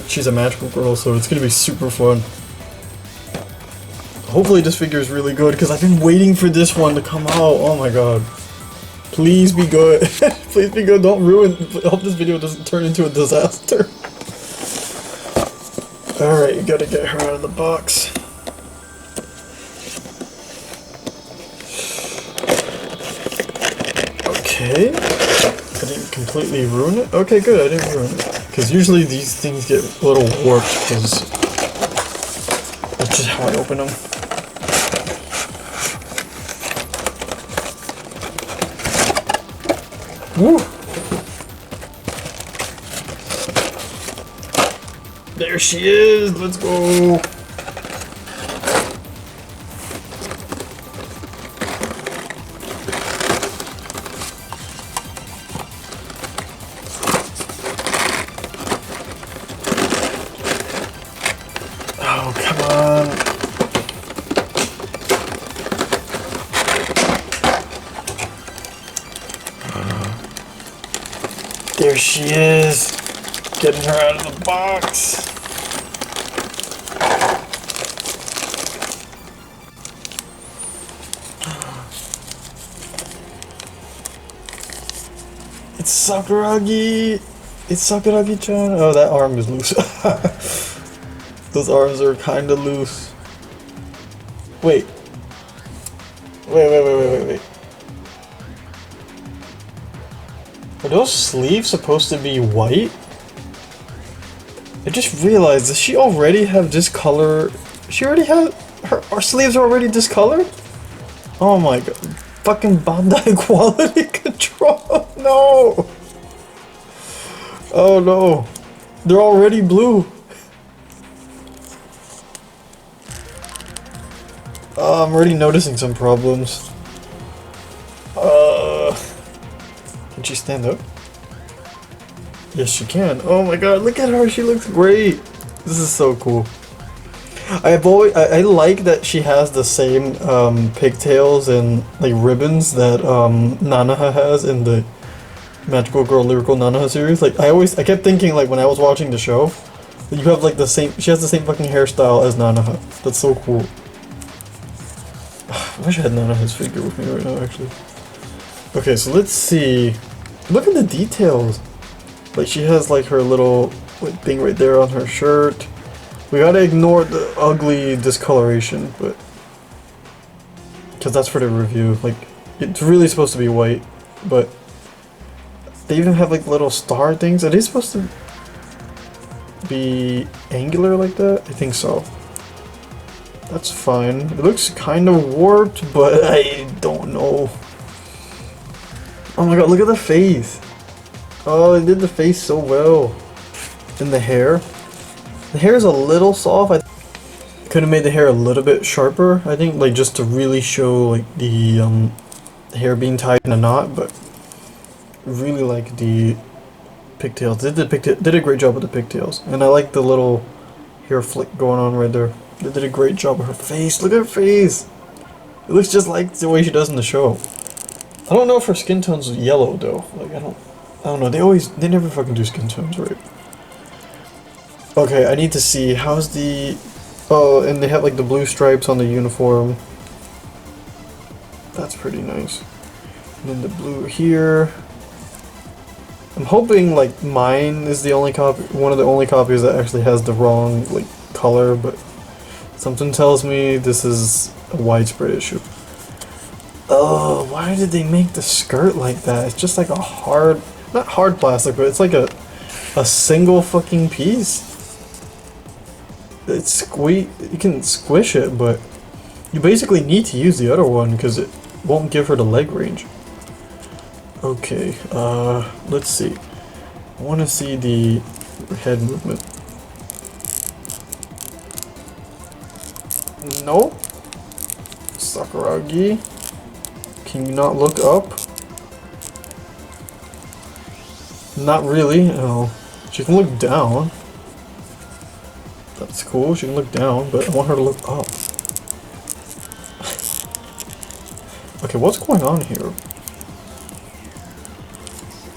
she's a magical girl, so it's gonna be super fun. Hopefully this figure is really good, because I've been waiting for this one to come out. Oh my god. Please be good. Please be good. Don't ruin. I hope this video doesn't turn into a disaster. Alright, you gotta get her out of the box. Okay. I didn't completely ruin it. Okay, good. I didn't ruin it. Because usually these things get a little warped because that's just how I open them. Woo! There she is! Let's go! Oh, come on! There she is! Getting her out of the box! It's Sakuragi! It's Sakuragi-chan! Oh, that arm is loose. Those arms are kinda loose. Wait. Wait. Are those sleeves supposed to be white? I just realized, does she already have this color? She already has her sleeves are already discolored? Oh my god. Fucking Bandai quality control. No. Oh no. They're already blue. I'm already noticing some problems. Can she stand up? Yes, she can. Oh my god, look at her. She looks great. This is so cool. I like that she has the same pigtails and like ribbons that Nanaha has in the Magical Girl Lyrical Nanaha series. Like I kept thinking, like, when I was watching the show, that you have like the same. She has the same fucking hairstyle as Nanaha. That's so cool. I wish I had Nanaha's figure with me right now, actually. Okay, so let's see. Look at the details. Like, she has like her little like thing right there on her shirt. We gotta ignore the ugly discoloration, but because that's for the review. Like, it's really supposed to be white, but they even have like little star things. Are they supposed to? be angular like that? I think so. That's fine. It looks kind of warped, but I don't know. Oh my god, look at the face. Oh, they did the face so well. And the hair. The hair is a little soft. I could have made the hair a little bit sharper, I think, like just to really show like the hair being tied in a knot, but really like the pigtails. Did a great job with the pigtails. And I like the little hair flick going on right there. They did a great job with her face. Look at her face. It looks just like the way she does in the show. I don't know if her skin tone's yellow though. Like I don't know. They never fucking do skin tones right. Okay, I need to see how's the. Oh, and they have like the blue stripes on the uniform. That's pretty nice. And then the blue here. I'm hoping like mine is the only copy, one of the only copies that actually has the wrong like color, but something tells me this is a widespread issue. Oh, why did they make the skirt like that? It's just like a hard, not hard plastic, but it's like a single fucking piece. It's you can squish it, but you basically need to use the other one because it won't give her the leg range. Okay, let's see. I want to see the head movement. No. Sakuragi. Can you not look up? Not really. Oh, she can look down. That's cool. She can look down, but I want her to look up. Okay, what's going on here?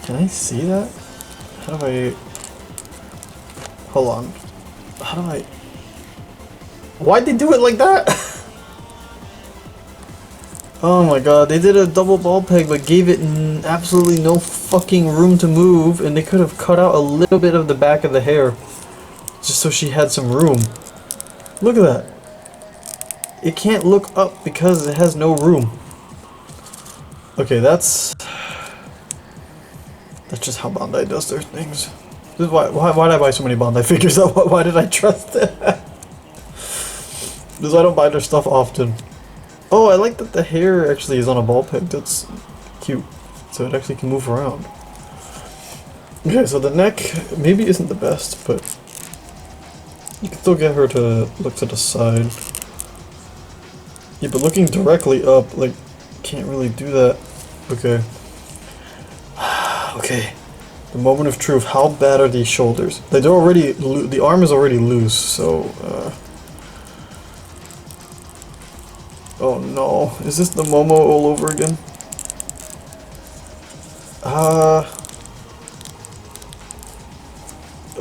Can I see that? How do I... Hold on. How do I... Why'd they do it like that? Oh my god, they did a double ball peg but gave it absolutely no fucking room to move, and they could have cut out a little bit of the back of the hair just so she had some room. Look at that. It can't look up because it has no room. Okay, that's just how Bandai does their things. This is why did I buy so many Bandai figures? Why did I trust it? Because I don't buy their stuff often. Oh, I like that the hair actually is on a ball peg. That's cute. So it actually can move around. Okay, so the neck maybe isn't the best, but you can still get her to look to the side. Yeah, but looking directly up, like, can't really do that. Okay. Okay. The moment of truth. How bad are these shoulders? Like, they're already the arm is already loose, so oh no. Is this the Momo all over again?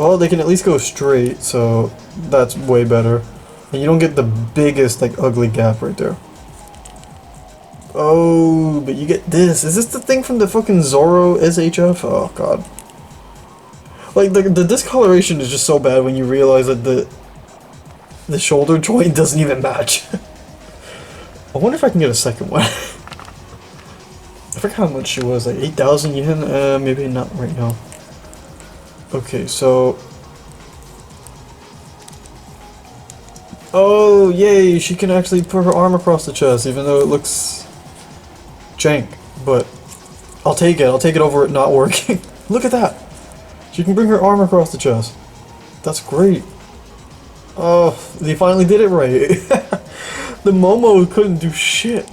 Oh, they can at least go straight, so that's way better. And you don't get the biggest, like, ugly gap right there. Oh, but you get this. Is this the thing from the fucking Zorro SHF? Oh, god. Like, the discoloration is just so bad when you realize that the shoulder joint doesn't even match. I wonder if I can get a second one. I forgot how much it was, like 8,000 yen? Maybe not right now. Okay, so... Oh, yay! She can actually put her arm across the chest, even though it looks... jank. But I'll take it over it not working. Look at that! She can bring her arm across the chest. That's great. Oh, they finally did it right. The Momo couldn't do shit.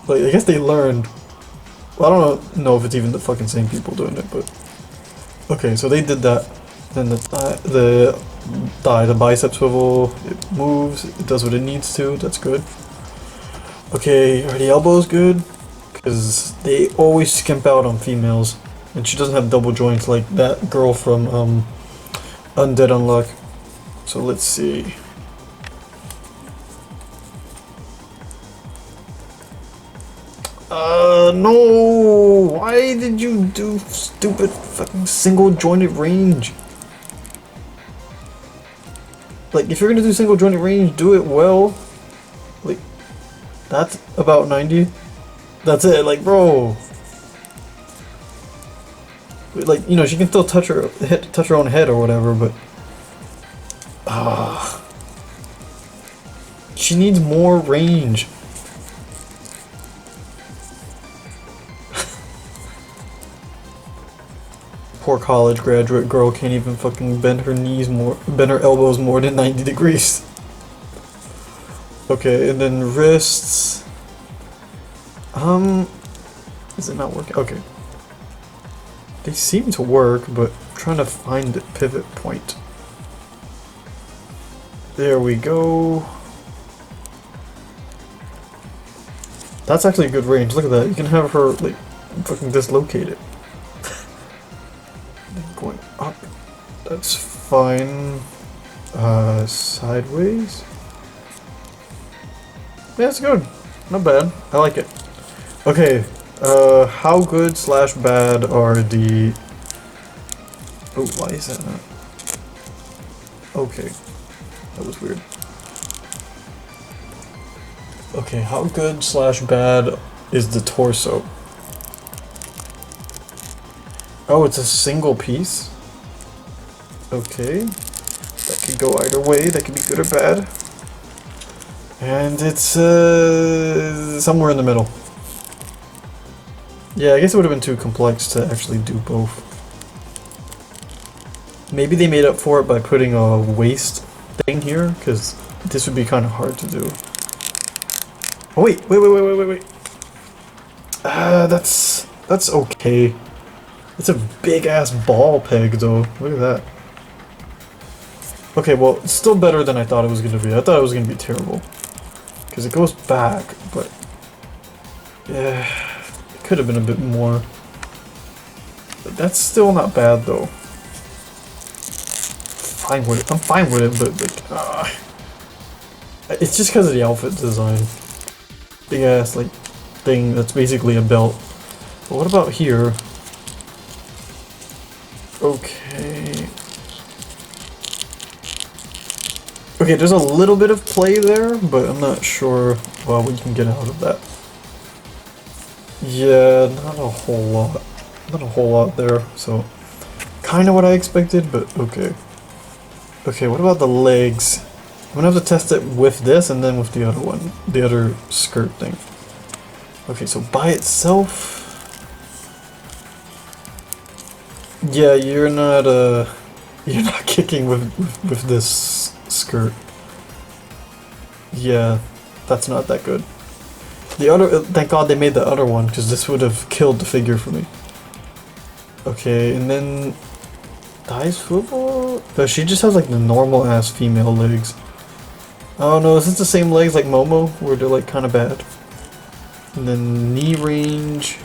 Like, I guess they learned. Well, I don't know if it's even the fucking same people doing it, but... Okay, so they did that. Then the bicep swivel, it moves, it does what it needs to, that's good. Okay, are the elbows good? Because they always skimp out on females. And she doesn't have double joints like that girl from Undead Unluck. So let's see. No! Why did you do stupid fucking single jointed range? Like, if you're gonna do single jointed range, do it well. Like, that's about 90. That's it, like, bro. Like, you know, she can still touch her own head or whatever, but She needs more range. Poor college graduate girl can't even fucking bend her elbows more than 90 degrees. Okay, and then wrists. Is it not working? Okay. They seem to work, but I'm trying to find the pivot point. There we go. That's actually a good range. Look at that. You can have her like fucking dislocate it. Going up. That's fine. Sideways. Yeah, it's good. Not bad. I like it. Okay. How good / bad are the... Oh, why is that not? Okay. That was weird. Okay, how good / bad is the torso? Oh, it's a single piece? Okay. That could go either way, that could be good or bad. And it's somewhere in the middle. Yeah, I guess it would have been too complex to actually do both. Maybe they made up for it by putting a waist thing here, because this would be kind of hard to do. Oh wait. That's okay. It's a big ass ball peg though. Look at that. Okay, well, it's still better than I thought it was gonna be. I thought it was gonna be terrible. Because it goes back, but yeah, it could have been a bit more. But that's still not bad though. I'm fine with it, but like, it's just because of the outfit design. Big ass like thing that's basically a belt. But what about here? Okay. Okay, there's a little bit of play there, but I'm not sure what you can get out of that. Yeah, not a whole lot. Not a whole lot there, so kind of what I expected, but okay. Okay, what about the legs? I'm gonna have to test it with this and then with the other one, the other skirt thing. Okay, so by itself, yeah, you're not kicking with this skirt. Yeah, that's not that good. The other, thank God they made the other one, because this would have killed the figure for me. Okay, and then thighs football? But she just has like the normal ass female legs. Oh no, is this the same legs like Momo, where they're like kind of bad? And then knee range.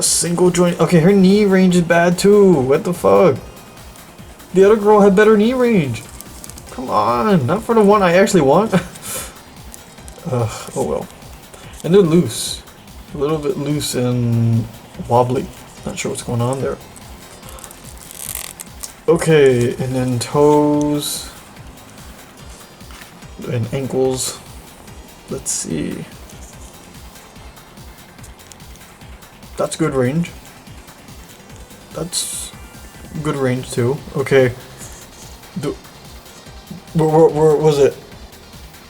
Single joint. Okay, her knee range is bad too. What the fuck? The other girl had better knee range. Come on, not for the one I actually want. Oh well. And they're loose. A little bit loose and wobbly. Not sure what's going on there. Okay, and then toes. And ankles. Let's see. That's good range. That's good range too. Okay. Where was it?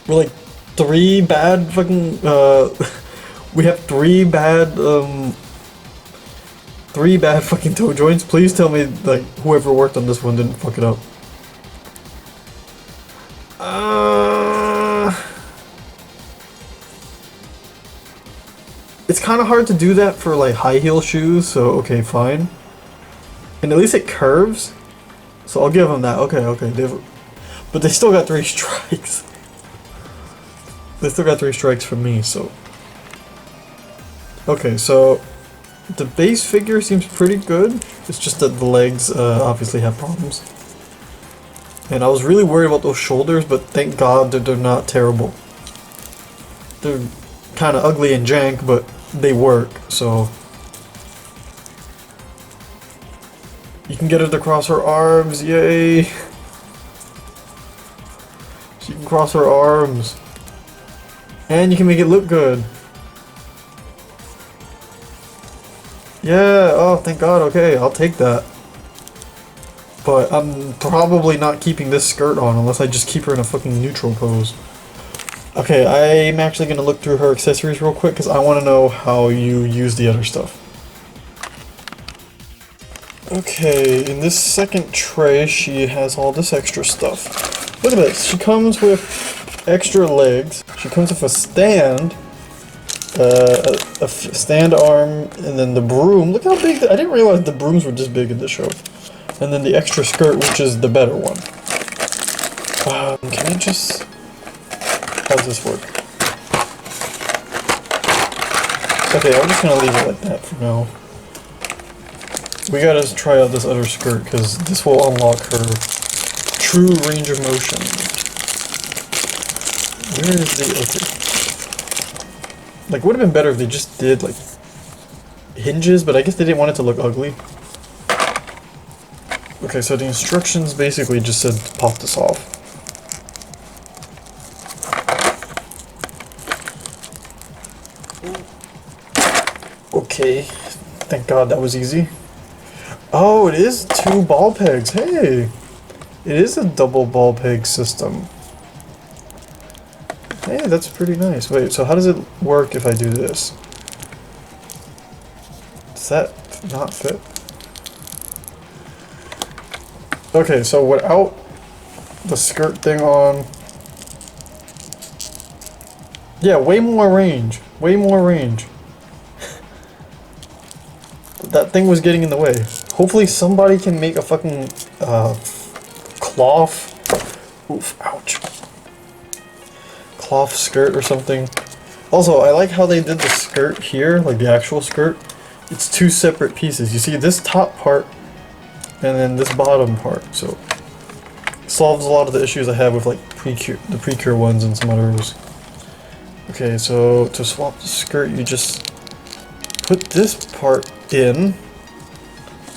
We're like 3 bad fucking we have 3 bad fucking toe joints. Please tell me like whoever worked on this one didn't fuck it up. It's kind of hard to do that for like high heel shoes, so okay, fine. And at least it curves, so I'll give them that. Okay, but they still got 3 strikes. They still got 3 strikes from me, so. Okay, so the base figure seems pretty good. It's just that the legs obviously have problems. And I was really worried about those shoulders, but thank God that they're not terrible. They're kind of ugly and jank, but they work, so. You can get her to cross her arms, yay! She can cross her arms. And you can make it look good. Yeah, oh thank God, okay, I'll take that. But I'm probably not keeping this skirt on unless I just keep her in a fucking neutral pose. Okay, I'm actually going to look through her accessories real quick because I want to know how you use the other stuff. Okay, in this second tray she has all this extra stuff. Look at this, she comes with extra legs, she comes with a stand, a stand arm, and then the broom. Look how big, I didn't realize the brooms were this big in the show. And then the extra skirt, which is the better one. Can I just... How's this work? Okay, I'm just gonna leave it like that for now. We gotta try out this other skirt, because this will unlock her true range of motion. Where is the... Okay. Like, would have been better if they just did, like, hinges, but I guess they didn't want it to look ugly. Okay, so the instructions basically just said to pop this off. Okay, thank God that was easy. Oh, it is 2 ball pegs. Hey, it is a double ball peg system. Hey, that's pretty nice. Wait, so how does it work if I do this? Does that not fit? Okay, so without the skirt thing on... Yeah, way more range. Way more range. That thing was getting in the way. Hopefully somebody can make a fucking cloth... Oof, ouch. Cloth skirt or something. Also, I like how they did the skirt here, like the actual skirt. It's 2 separate pieces. You see this top part and then this bottom part, so it solves a lot of the issues I have with like the Precure ones and some others. Okay, so to swap the skirt, you just put this part in,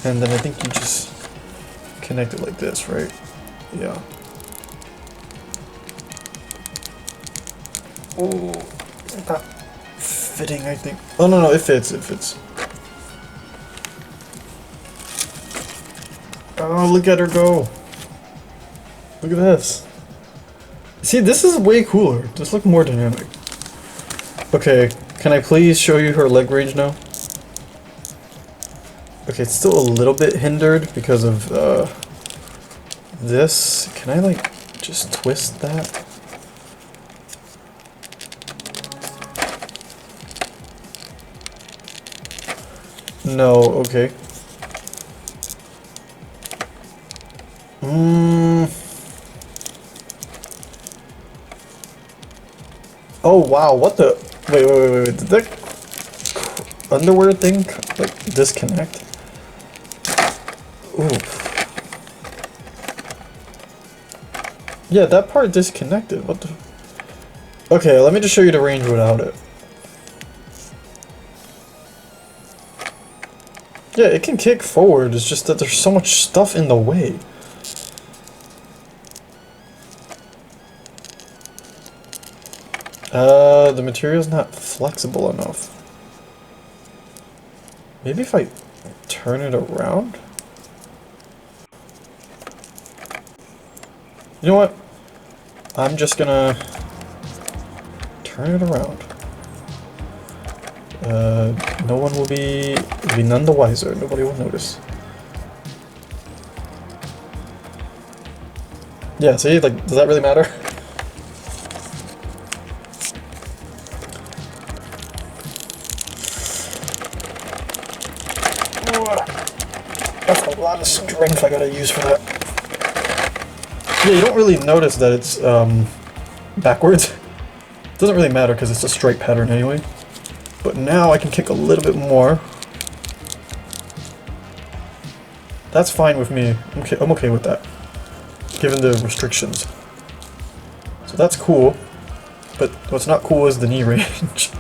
and then I think you just connect it like this, right? Yeah. Oh, it's not fitting, I think. Oh no, it fits, it fits. Oh, look at her go. Look at this. See, this is way cooler. This looks more dynamic. Okay, can I please show you her leg range now? Okay, it's still a little bit hindered because of this. Can I like just twist that? No, okay. Oh wow, what the... Wait, did that underwear thing, like, disconnect? Ooh. Yeah, that part disconnected, what the... Okay, let me just show you the range without it. Yeah, it can kick forward, it's just that there's so much stuff in the way. The material's not flexible enough. Maybe if I turn it around? You know what? I'm just gonna turn it around. No one will be none the wiser. Nobody will notice. Yeah, see, like, does that really matter? That's a lot of strength I gotta use for that. Yeah, you don't really notice that it's backwards. It doesn't really matter because it's a straight pattern anyway. But now I can kick a little bit more. That's fine with me. I'm okay with that, given the restrictions. So that's cool. But what's not cool is the knee range.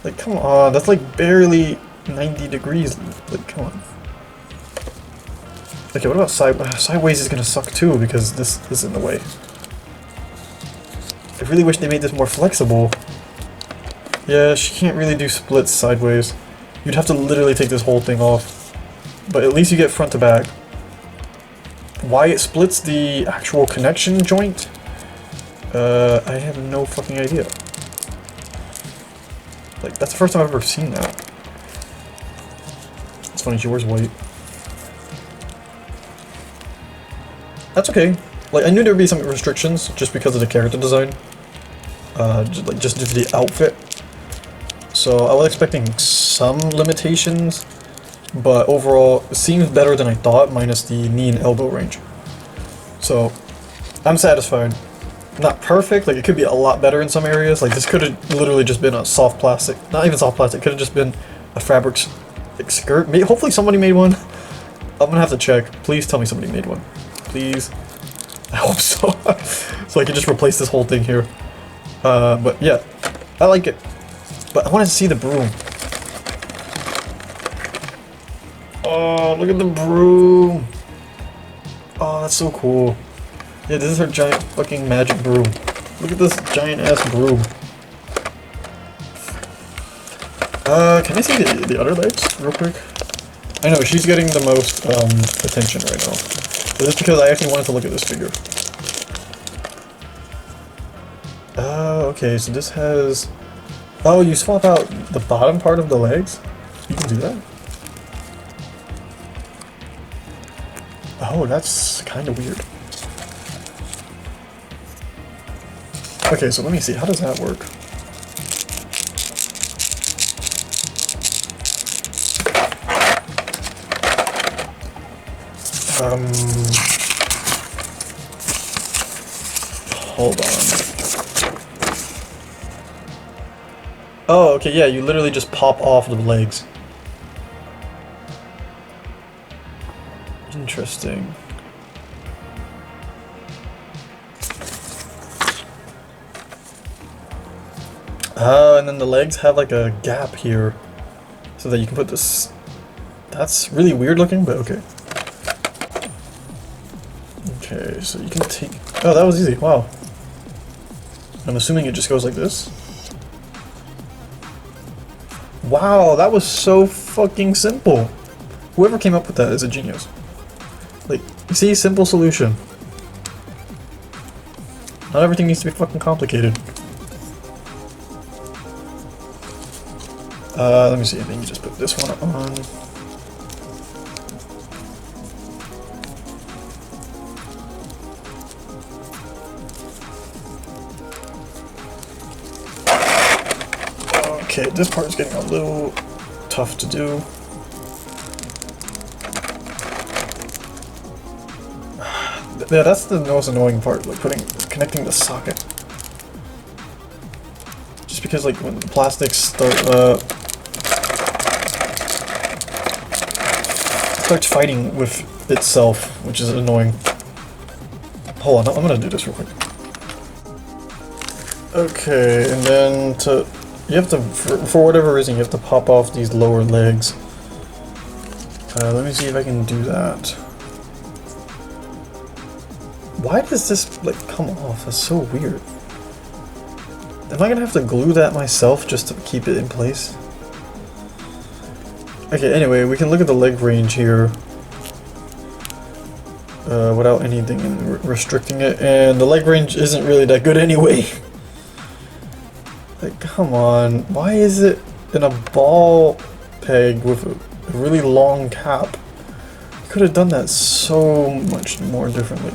Like, come on, that's like barely 90 degrees. Like, come on. Okay, what about sideways is gonna suck too because this is in the way. I really wish they made this more flexible. Yeah, she can't really do splits sideways. You'd have to literally take this whole thing off. But at least you get front to back. Why it splits the actual connection joint, I have no fucking idea. Like, that's the first time I've ever seen that. It's funny, she wears white. That's okay. Like, I knew there would be some restrictions just because of the character design. Just due to the outfit. So I was expecting some limitations, but overall, it seems better than I thought, minus the knee and elbow range. So, I'm satisfied. Not perfect, like it could be a lot better in some areas. Like this could have literally just been a soft plastic, not even soft plastic, could have just been a fabric like, skirt. Hopefully somebody made one. I'm gonna have to check. Please tell me somebody made one. Please. I hope so. So I can just replace this whole thing here. But yeah, I like it. But I want to see the broom. Oh, look at the broom. Oh, that's so cool. Yeah, this is her giant fucking magic broom. Look at this giant ass broom. Can I see the other legs real quick? I know, she's getting the most attention right now. But that's because I actually wanted to look at this figure. Okay, so this has... Oh, you swap out the bottom part of the legs? You can do that? Oh, that's kind of weird. Okay, so let me see, how does that work? Hold on. Oh, okay, yeah, you literally just pop off the legs. Interesting. And then the legs have like a gap here so that you can put this. That's really weird looking, but okay. Okay, so you can take. Oh, that was easy. Wow. I'm assuming it just goes like this. Wow, that was so fucking simple. Whoever came up with that is a genius. Like, you see, simple solution. Not everything needs to be fucking complicated. Let me see, I think you just put this one on. Okay, this part is getting a little tough to do. Yeah, that's the most annoying part, like connecting the socket. Just because like when the plastics starts fighting with itself, which is annoying. Hold on, I'm gonna do this real quick. Okay, and then you have to, for whatever reason, you have to pop off these lower legs. Let me see if I can do that. Why does this, like, come off? That's so weird. Am I gonna have to glue that myself just to keep it in place? Okay, anyway, we can look at the leg range here. Without anything restricting it, and the leg range isn't really that good anyway. Like, come on, why is it in a ball peg with a really long cap? You could have done that so much more differently.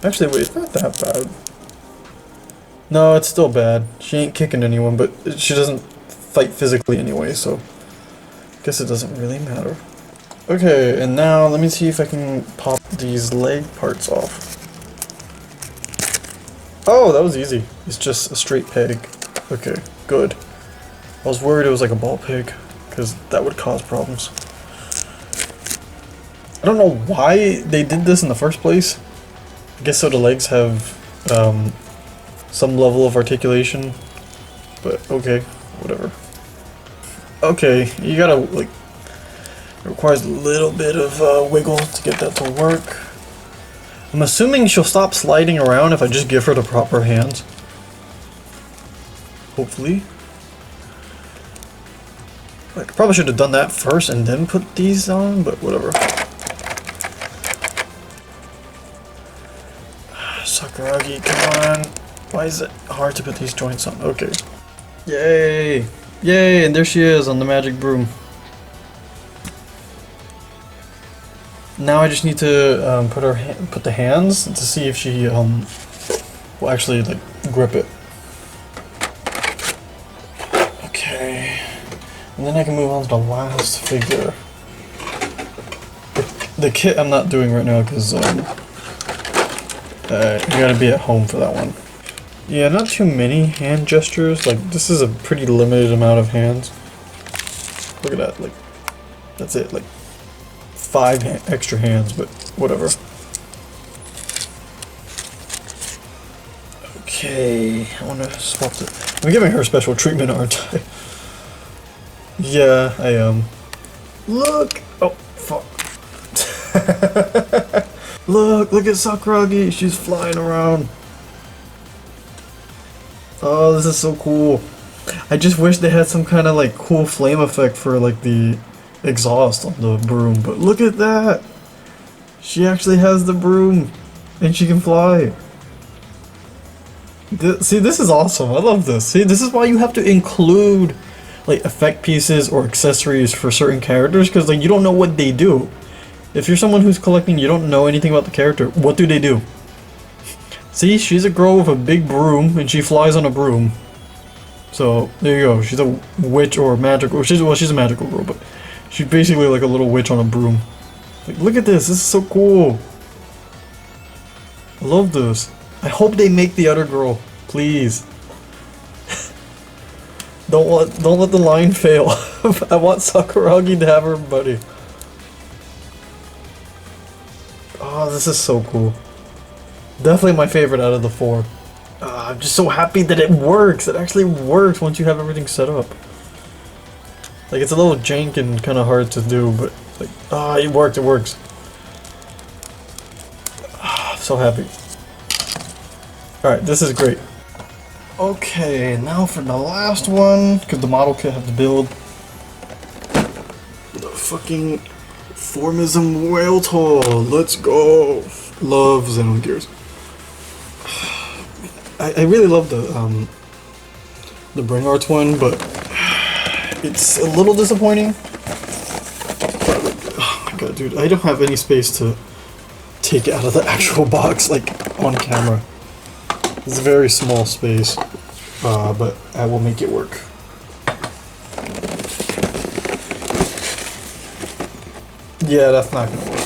Actually, wait, it's not that bad. No, it's still bad. She ain't kicking anyone, but she doesn't fight physically anyway, so I guess it doesn't really matter. Okay, and now let me see if I can pop these leg parts off. Oh, that was easy. It's just a straight peg. Okay, good. I was worried it was like a ball peg, because that would cause problems. I don't know why they did this in the first place. I guess so the legs have some level of articulation, but okay, whatever. Okay, you gotta, like, it requires a little bit of wiggle to get that to work. I'm assuming she'll stop sliding around if I just give her the proper hands. Hopefully. I probably should have done that first and then put these on, but whatever. Sakuragi, come on. Why is it hard to put these joints on? Okay. Yay! Yay! And there she is on the magic broom. Now I just need to put the hands to see if she will actually like grip it. Okay. And then I can move on to the last figure. The kit I'm not doing right now because you gotta be at home for that one. Yeah, not too many hand gestures. Like, this is a pretty limited amount of hands. Look at that. Like, that's it. Like, 5 extra hands, but whatever. Okay, I want to swap it. I'm giving her special treatment, aren't I? Yeah, I am. Look! Oh, fuck. Look at Sakuragi. She's flying around. Oh, this is so cool. I just wish they had some kind of like cool flame effect for like the exhaust on the broom, but look at that! She actually has the broom and she can fly. See, this is awesome. I love this. See, this is why you have to include like effect pieces or accessories for certain characters, because like you don't know what they do. If you're someone who's collecting, you don't know anything about the character, what do they do? See, she's a girl with a big broom, and she flies on a broom. So, there you go. She's a witch or magical. She's a magical girl, but she's basically like a little witch on a broom. Like, look at this. This is so cool. I love this. I hope they make the other girl. Please. Don't let the line fail. I want Sakuragi to have her buddy. Oh, this is so cool. Definitely my favorite out of the 4. I'm just so happy that it works. It actually works once you have everything set up. Like, it's a little jank and kind of hard to do, but like, it worked. It works. I'm so happy. Alright, this is great. Okay, now for the last one, because the model kit I have to build. The fucking form-ism whale tall. Let's go. Love Xenogears. I really love the Bring Arts one, but it's a little disappointing. Oh my god, dude, I don't have any space to take it out of the actual box, like, on camera. It's a very small space, but I will make it work. Yeah, that's not gonna work.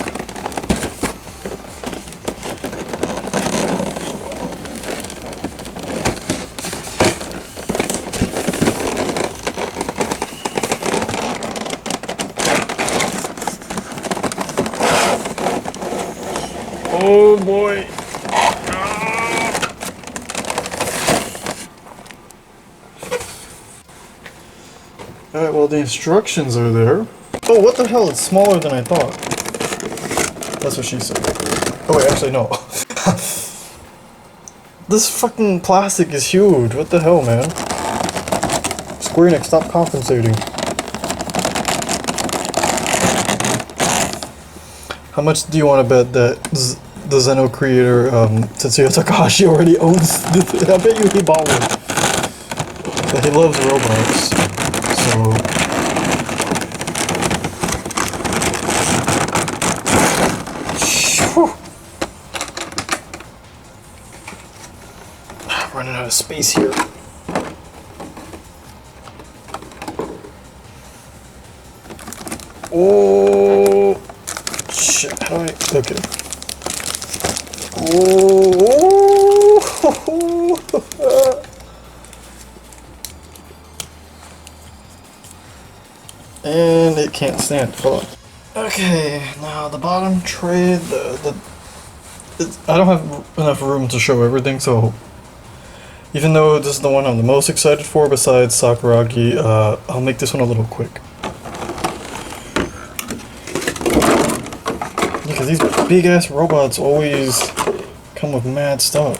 Oh boy. Alright, well the instructions are there. Oh, what the hell? It's smaller than I thought. That's what she said. Oh wait, actually no. This fucking plastic is huge. What the hell, man? Square Enix, stop compensating. How much do you want to bet that the Xeno creator, Tetsuya Takahashi, already owns? I bet you he bought one. But he loves robots, so. Running out of space here. Oh shit! How do I? Okay. Oh. And it can't stand. Hold on. Okay, now the bottom tray. I don't have enough room to show everything, so. Even though this is the one I'm the most excited for besides Sakuragi, I'll make this one a little quick. Because these big ass robots always come with mad stuff.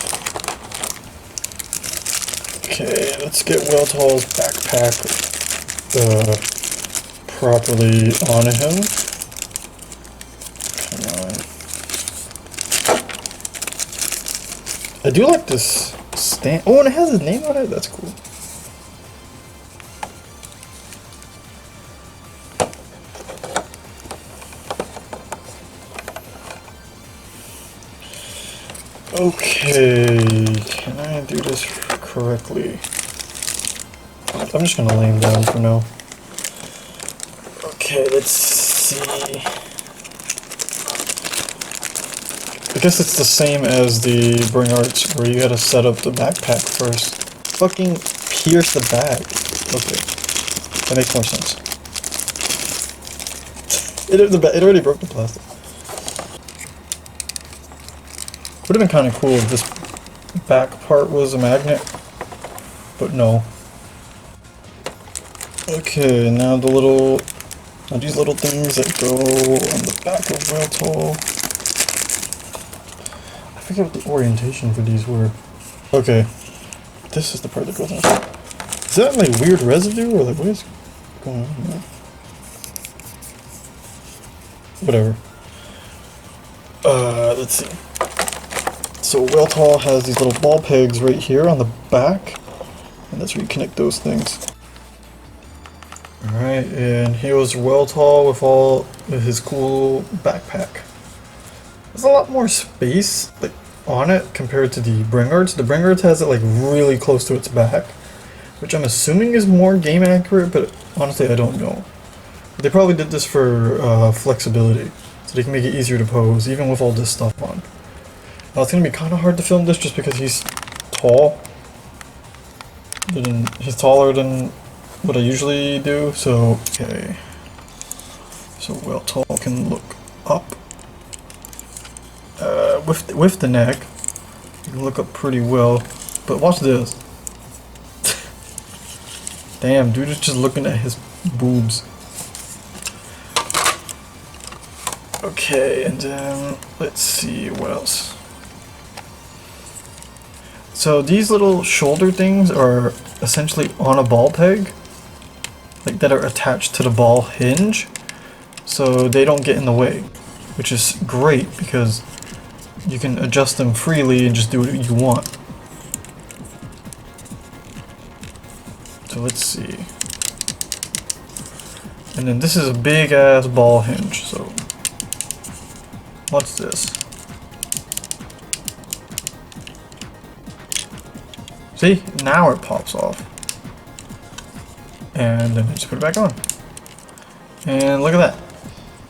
Okay, let's get Welltall's backpack properly on him. Come on. I do like this stand. Oh, and it has his name on it? That's cool. Okay, can I do this correctly? I'm just gonna lay him down for now. Okay, let's see. I guess it's the same as the Figuarts, where you gotta set up the backpack first. Fucking pierce the back. Okay, that makes more sense. It already broke the plastic. Would have been kind of cool if this back part was a magnet, but no. Okay, now these little things that go on the back of Whale Tall. I forget what the orientation for these were. Okay, this is the part that goes on. Is that like weird residue or like what is going on there? Whatever. Let's see. So Whale Tall has these little ball pegs right here on the back, and that's where you connect those things. Alright, and here was Whale Tall with his cool backpack. There's a lot more space like on it compared to the Figuarts. The Figuarts has it like really close to its back, which I'm assuming is more game accurate, but honestly I don't know. They probably did this for flexibility, so they can make it easier to pose, even with all this stuff on. Now it's going to be kind of hard to film this just because he's tall. He's taller than what I usually do, so okay. So Whale Tall can look up. With the neck, you can look up pretty well, but watch this. Damn, dude is just looking at his boobs. Okay, and then let's see what else. So these little shoulder things are essentially on a ball peg, like that are attached to the ball hinge, so they don't get in the way, which is great because you can adjust them freely and just do what you want. So let's see. And then this is a big ass ball hinge, so what's this? See, now it pops off. And then I just put it back on. And look at that.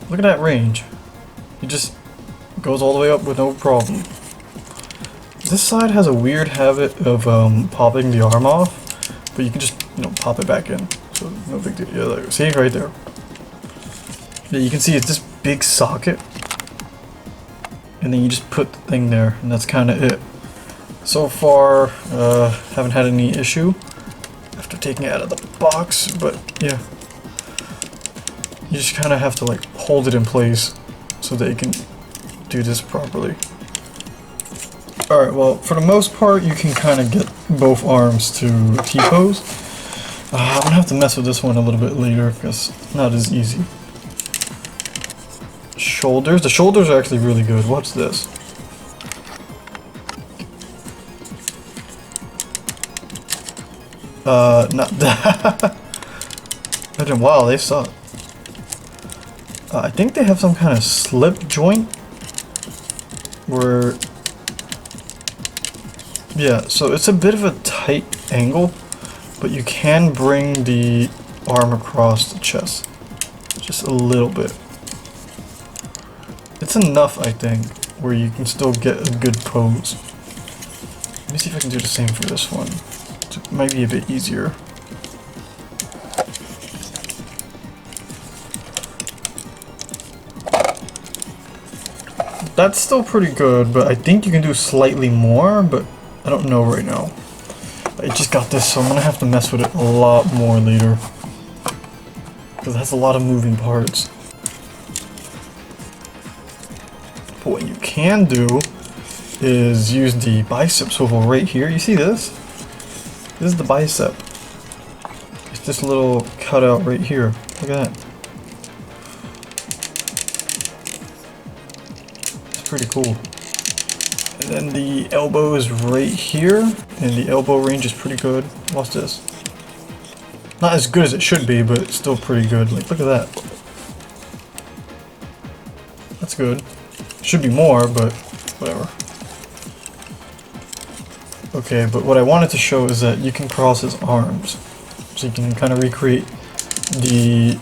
Look at that range. It just goes all the way up with no problem. This side has a weird habit of popping the arm off, but you can just, pop it back in. So no big deal. Yeah, like, see right there. Yeah, you can see it's this big socket. And then you just put the thing there, and that's kind of it. So far, haven't had any issue after taking it out of the box, but yeah. You just kind of have to like hold it in place so that you can do this properly. Alright, well, for the most part, you can kind of get both arms to T-pose. I'm gonna have to mess with this one a little bit later because it's not as easy. Shoulders. The shoulders are actually really good. What's this? Not that. Wow, they suck. I think they have some kind of slip joint where, yeah, so it's a bit of a tight angle, but you can bring the arm across the chest just a little bit. It's enough, I think, where you can still get a good pose. Let me see if I can do the same for this one. It might be a bit easier. That's still pretty good, but I think you can do slightly more, but I don't know right now. I just got this, so I'm gonna have to mess with it a lot more later. Because it has a lot of moving parts. But what you can do is use the bicep swivel right here. You see this? This is the bicep. It's this little cutout right here. Look at that. It's pretty cool. And then the elbow is right here, and the elbow range is pretty good. Watch this. Not as good as it should be, but it's still pretty good. Like, look at that. That's good. Should be more, but whatever. Okay, but what I wanted to show is that you can cross his arms. So you can kind of recreate the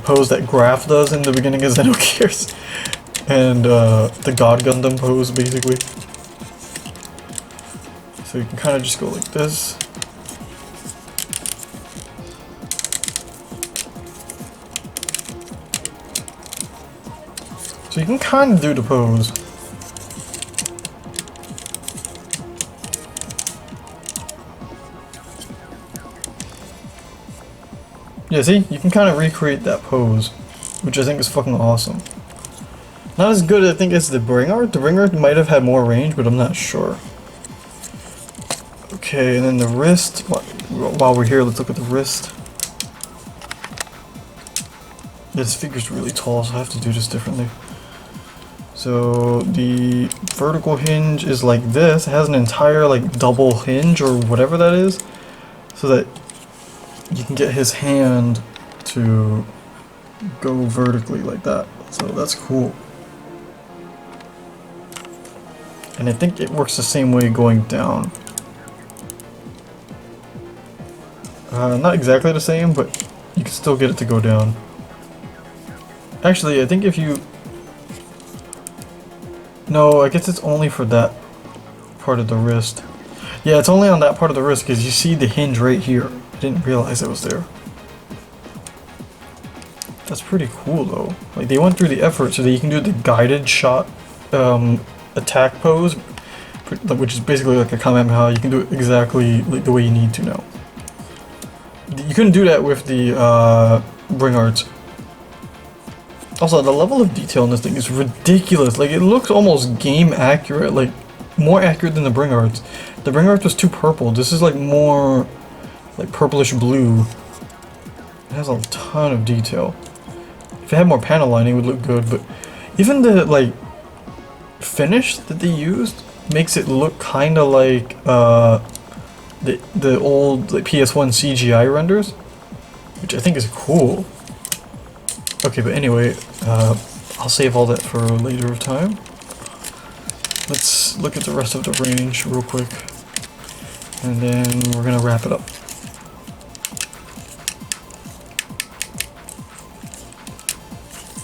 pose that Graph does in the beginning of Xenogears. And the God Gundam pose, basically. So you can kind of just go like this. So you can kind of do the pose. Yeah, see? You can kind of recreate that pose, which I think is fucking awesome. Not as good, I think, as the Bring Art. The Bring Art might have had more range, but I'm not sure. Okay, and then the wrist. While we're here, let's look at the wrist. This figure's really tall, so I have to do this differently. So the vertical hinge is like this. It has an entire like double hinge or whatever that is, so that you can get his hand to go vertically like that. So that's cool. And I think it works the same way going down. Not exactly the same, but you can still get it to go down. Actually, I think if you... No, I guess it's only for that part of the wrist. Yeah, it's only on that part of the wrist because you see the hinge right here. I didn't realize it was there. That's pretty cool though. Like, they went through the effort so that you can do the guided shot attack pose, which is basically like a Kamehameha. You can do it exactly like the way you need to now. You couldn't do that with the Bring Arts. Also, the level of detail in this thing is ridiculous. Like, it looks almost game accurate, like more accurate than the Bring Arts. The Bring Arts was too purple. This is like more like purplish blue. It has a ton of detail. If it had more panel lining, it would look good, but even the like finish that they used makes it look kind of like the old like PS1 CGI renders, which I think is cool. Okay, but anyway, I'll save all that for a later time. Let's look at the rest of the range real quick, and then we're gonna wrap it up.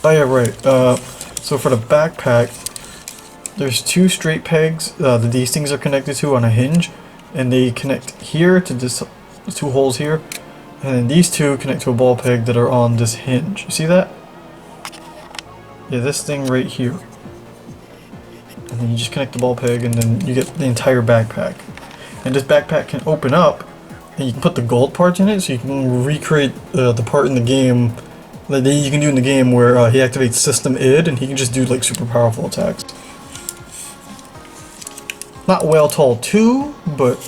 Oh yeah, right. So for the backpack, there's two straight pegs that these things are connected to on a hinge, and they connect here to this two holes here, and then these two connect to a ball peg that are on this hinge. You see that? Yeah, this thing right here. And then you just connect the ball peg, and then you get the entire backpack. And this backpack can open up, and you can put the gold parts in it, so you can recreate the part in the game that you can do in the game where he activates System ID, and he can just do like super powerful attacks. Not Whale Tall 2, but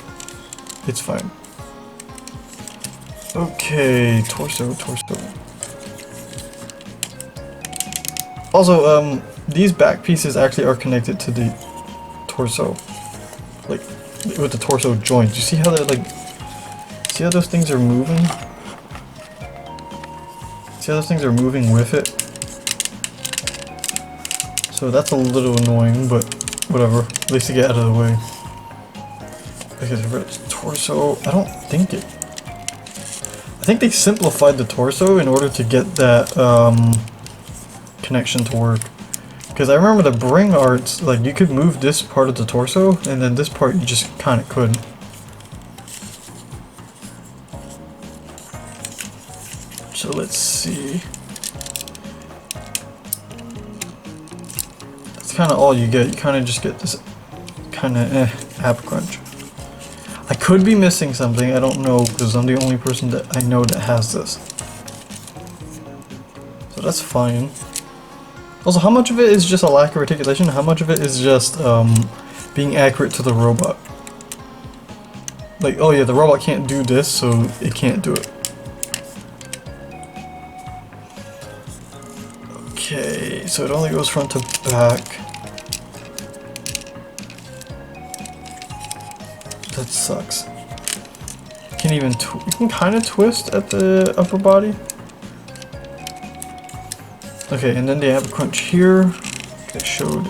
it's fine. Okay, torso. Also, these back pieces actually are connected to the torso, like with the torso joint. You see how they're like? See how those things are moving? See how those things are moving with it? So that's a little annoying, but whatever. At least to get out of the way. Okay, so for its torso, I don't think it... I think they simplified the torso in order to get that connection to work. Because I remember the Bring Arts, like you could move this part of the torso, and then this part you just kind of couldn't. So let's see. That's kind of all you get. You kind of just get this kind of ab crunch. I could be missing something. I don't know because I'm the only person that I know that has this. So that's fine. Also, how much of it is just a lack of articulation? How much of it is just being accurate to the robot? Like, oh yeah, the robot can't do this, so it can't do it. Okay, so it only goes front to back. That sucks. You can kind of twist at the upper body. Okay, and then they have a crunch here. They showed.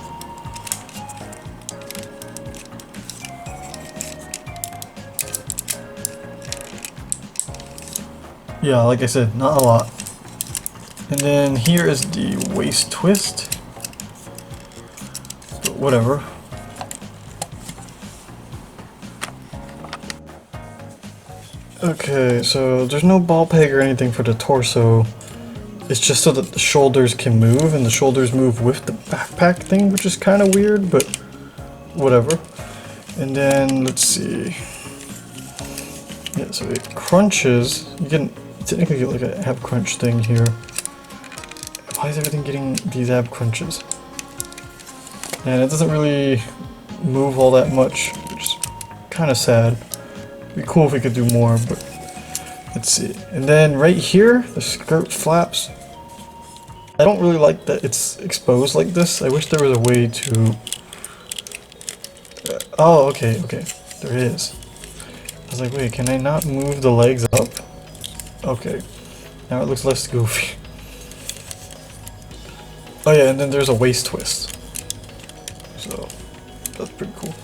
Yeah, like I said, not a lot. And then here is the waist twist. But whatever. Okay, so there's no ball peg or anything for the torso. It's just so that the shoulders can move, and the shoulders move with the backpack thing, which is kind of weird, but whatever. And then, let's see. Yeah, so it crunches. You can technically get like a ab crunch thing here. Why is everything getting these ab crunches? And it doesn't really move all that much, which is kind of sad. It'd be cool if we could do more, but let's see. And then right here, the skirt flaps. I don't really like that it's exposed like this. I wish there was a way to... oh, okay, there is. I was like, wait, can I not move the legs up? Okay, now it looks less goofy. Oh yeah, and then there's a waist twist. So, that's pretty cool.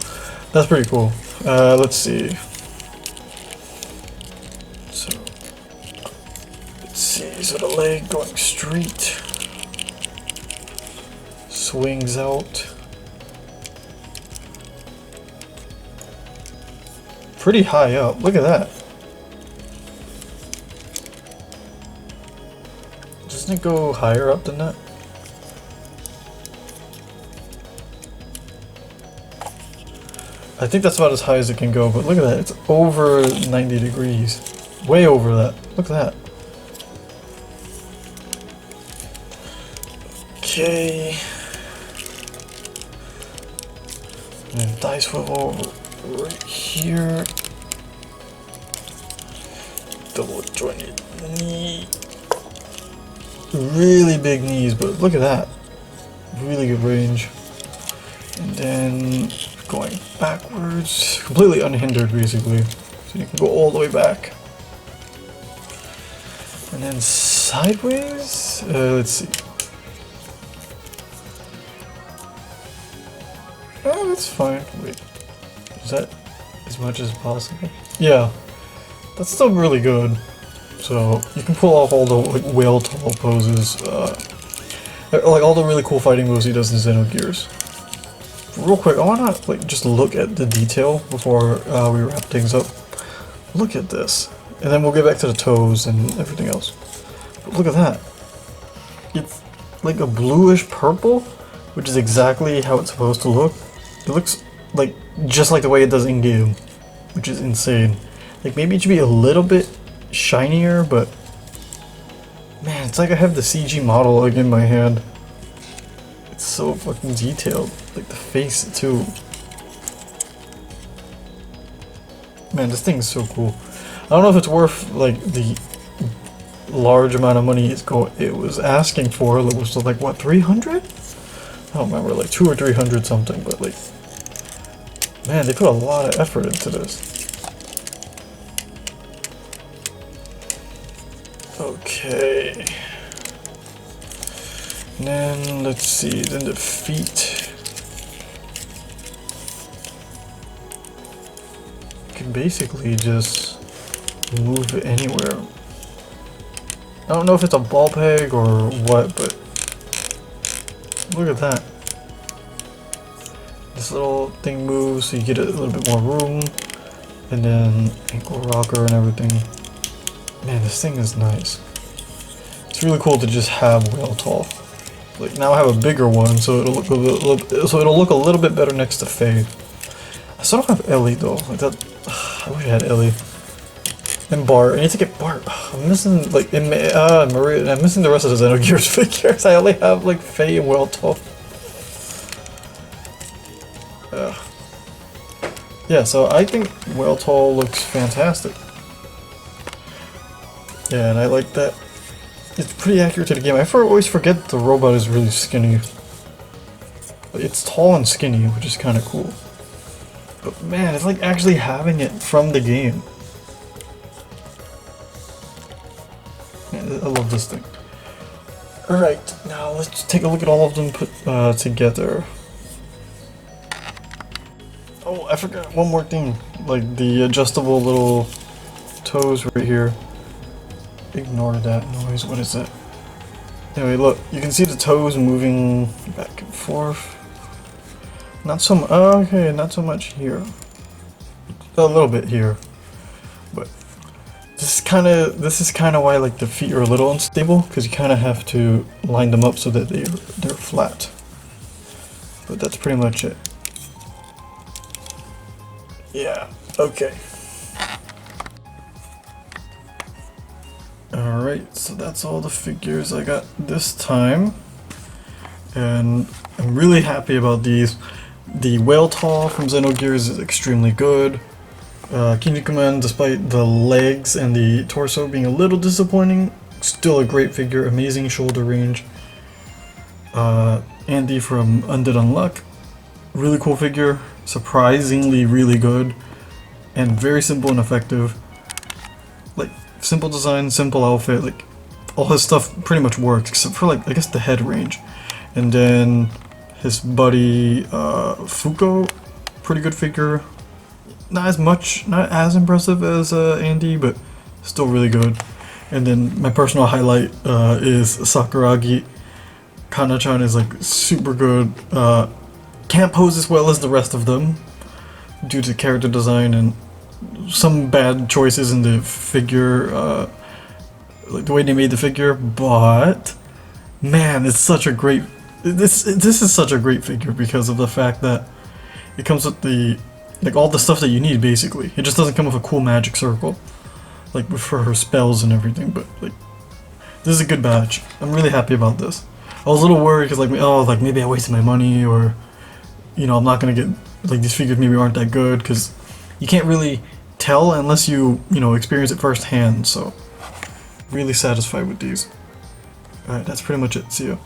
That's pretty cool. Let's see. So, let's see, so the leg going straight. Swings out. Pretty high up, look at that. Doesn't it go higher up than that? I think that's about as high as it can go, but look at that, it's over 90 degrees. Way over that, look at that. Okay. And then thigh swivel right here. Double jointed knee. Really big knees, but look at that. Really good range. And then going backwards, completely unhindered basically. So you can go all the way back. And then sideways, let's see. Oh, that's fine. Wait, is that as much as possible? Yeah, that's still really good. So you can pull off all the like whale tall poses, like all the really cool fighting moves he does in Xenogears. Real quick, I wanna like just look at the detail before we wrap things up. Look at this, and then we'll get back to the toes and everything else. But look at that. It's like a bluish purple, which is exactly how it's supposed to look. It looks like just like the way it does in game, which is insane. Like maybe it should be a little bit shinier, but man, it's like I have the CG model like in my hand. It's so fucking detailed, like the face too. Man, this thing is so cool. I don't know if it's worth like the large amount of money it was asking for. It was like what, 300? I don't remember, like 200 or 300 something, but like, man, they put a lot of effort into this. Okay. And then, let's see, then the feet. You can basically just move it anywhere. I don't know if it's a ball peg or what, but look at that. This little thing moves so you get a little bit more room. And then ankle rocker and everything. Man, this thing is nice. It's really cool to just have whale tall. Like now I have a bigger one, so it'll look a little bit better next to Faye. I still don't have Ellie though. Like that, I wish I had Ellie. And Bart. I need to get Bart. I'm missing like Maria. I'm missing the rest of the Xenogears figures. I only have like Faye and whale tall. Yeah, so I think whale tall looks fantastic. Yeah, and I like that. It's pretty accurate to the game. I always forget the robot is really skinny. It's tall and skinny, which is kind of cool. But man, it's like actually having it from the game. Man, I love this thing. Alright, now let's take a look at all of them put together. Oh, I forgot one more thing. Like the adjustable little toes right here. Ignore that noise. What is that? Anyway, look, you can see the toes moving back and forth. Not so much. Okay, not so much here. A little bit here, but this is kind of why like the feet are a little unstable, because you kind of have to line them up so that they're flat. But that's pretty much it. Yeah. Okay. Alright, so that's all the figures I got this time. And I'm really happy about these. The whale tall from Xenogears is extremely good. Kinnikuman, despite the legs and the torso being a little disappointing, still a great figure, amazing shoulder range. Andy from Undead Unluck, really cool figure, surprisingly really good, and very simple and effective. Like, simple design, simple outfit, like, all his stuff pretty much works, except for, like, I guess the head range. And then his buddy, Fuko, pretty good figure. Not as impressive as Andy, but still really good. And then my personal highlight is Sakuragi. Kana-chan is, like, super good. Can't pose as well as the rest of them, due to character design and some bad choices in the figure, like the way they made the figure, but man, it's such a great, this is such a great figure because of the fact that it comes with the, like, all the stuff that you need basically. It just doesn't come with a cool magic circle, like for her spells and everything, but like, this is a good batch. I'm really happy about this. I was a little worried because, like, oh, like maybe I wasted my money, or, you know, I'm not gonna get, like, these figures maybe aren't that good, because you can't really tell unless you know, experience it firsthand. So really satisfied with these. Alright, that's pretty much it. See ya.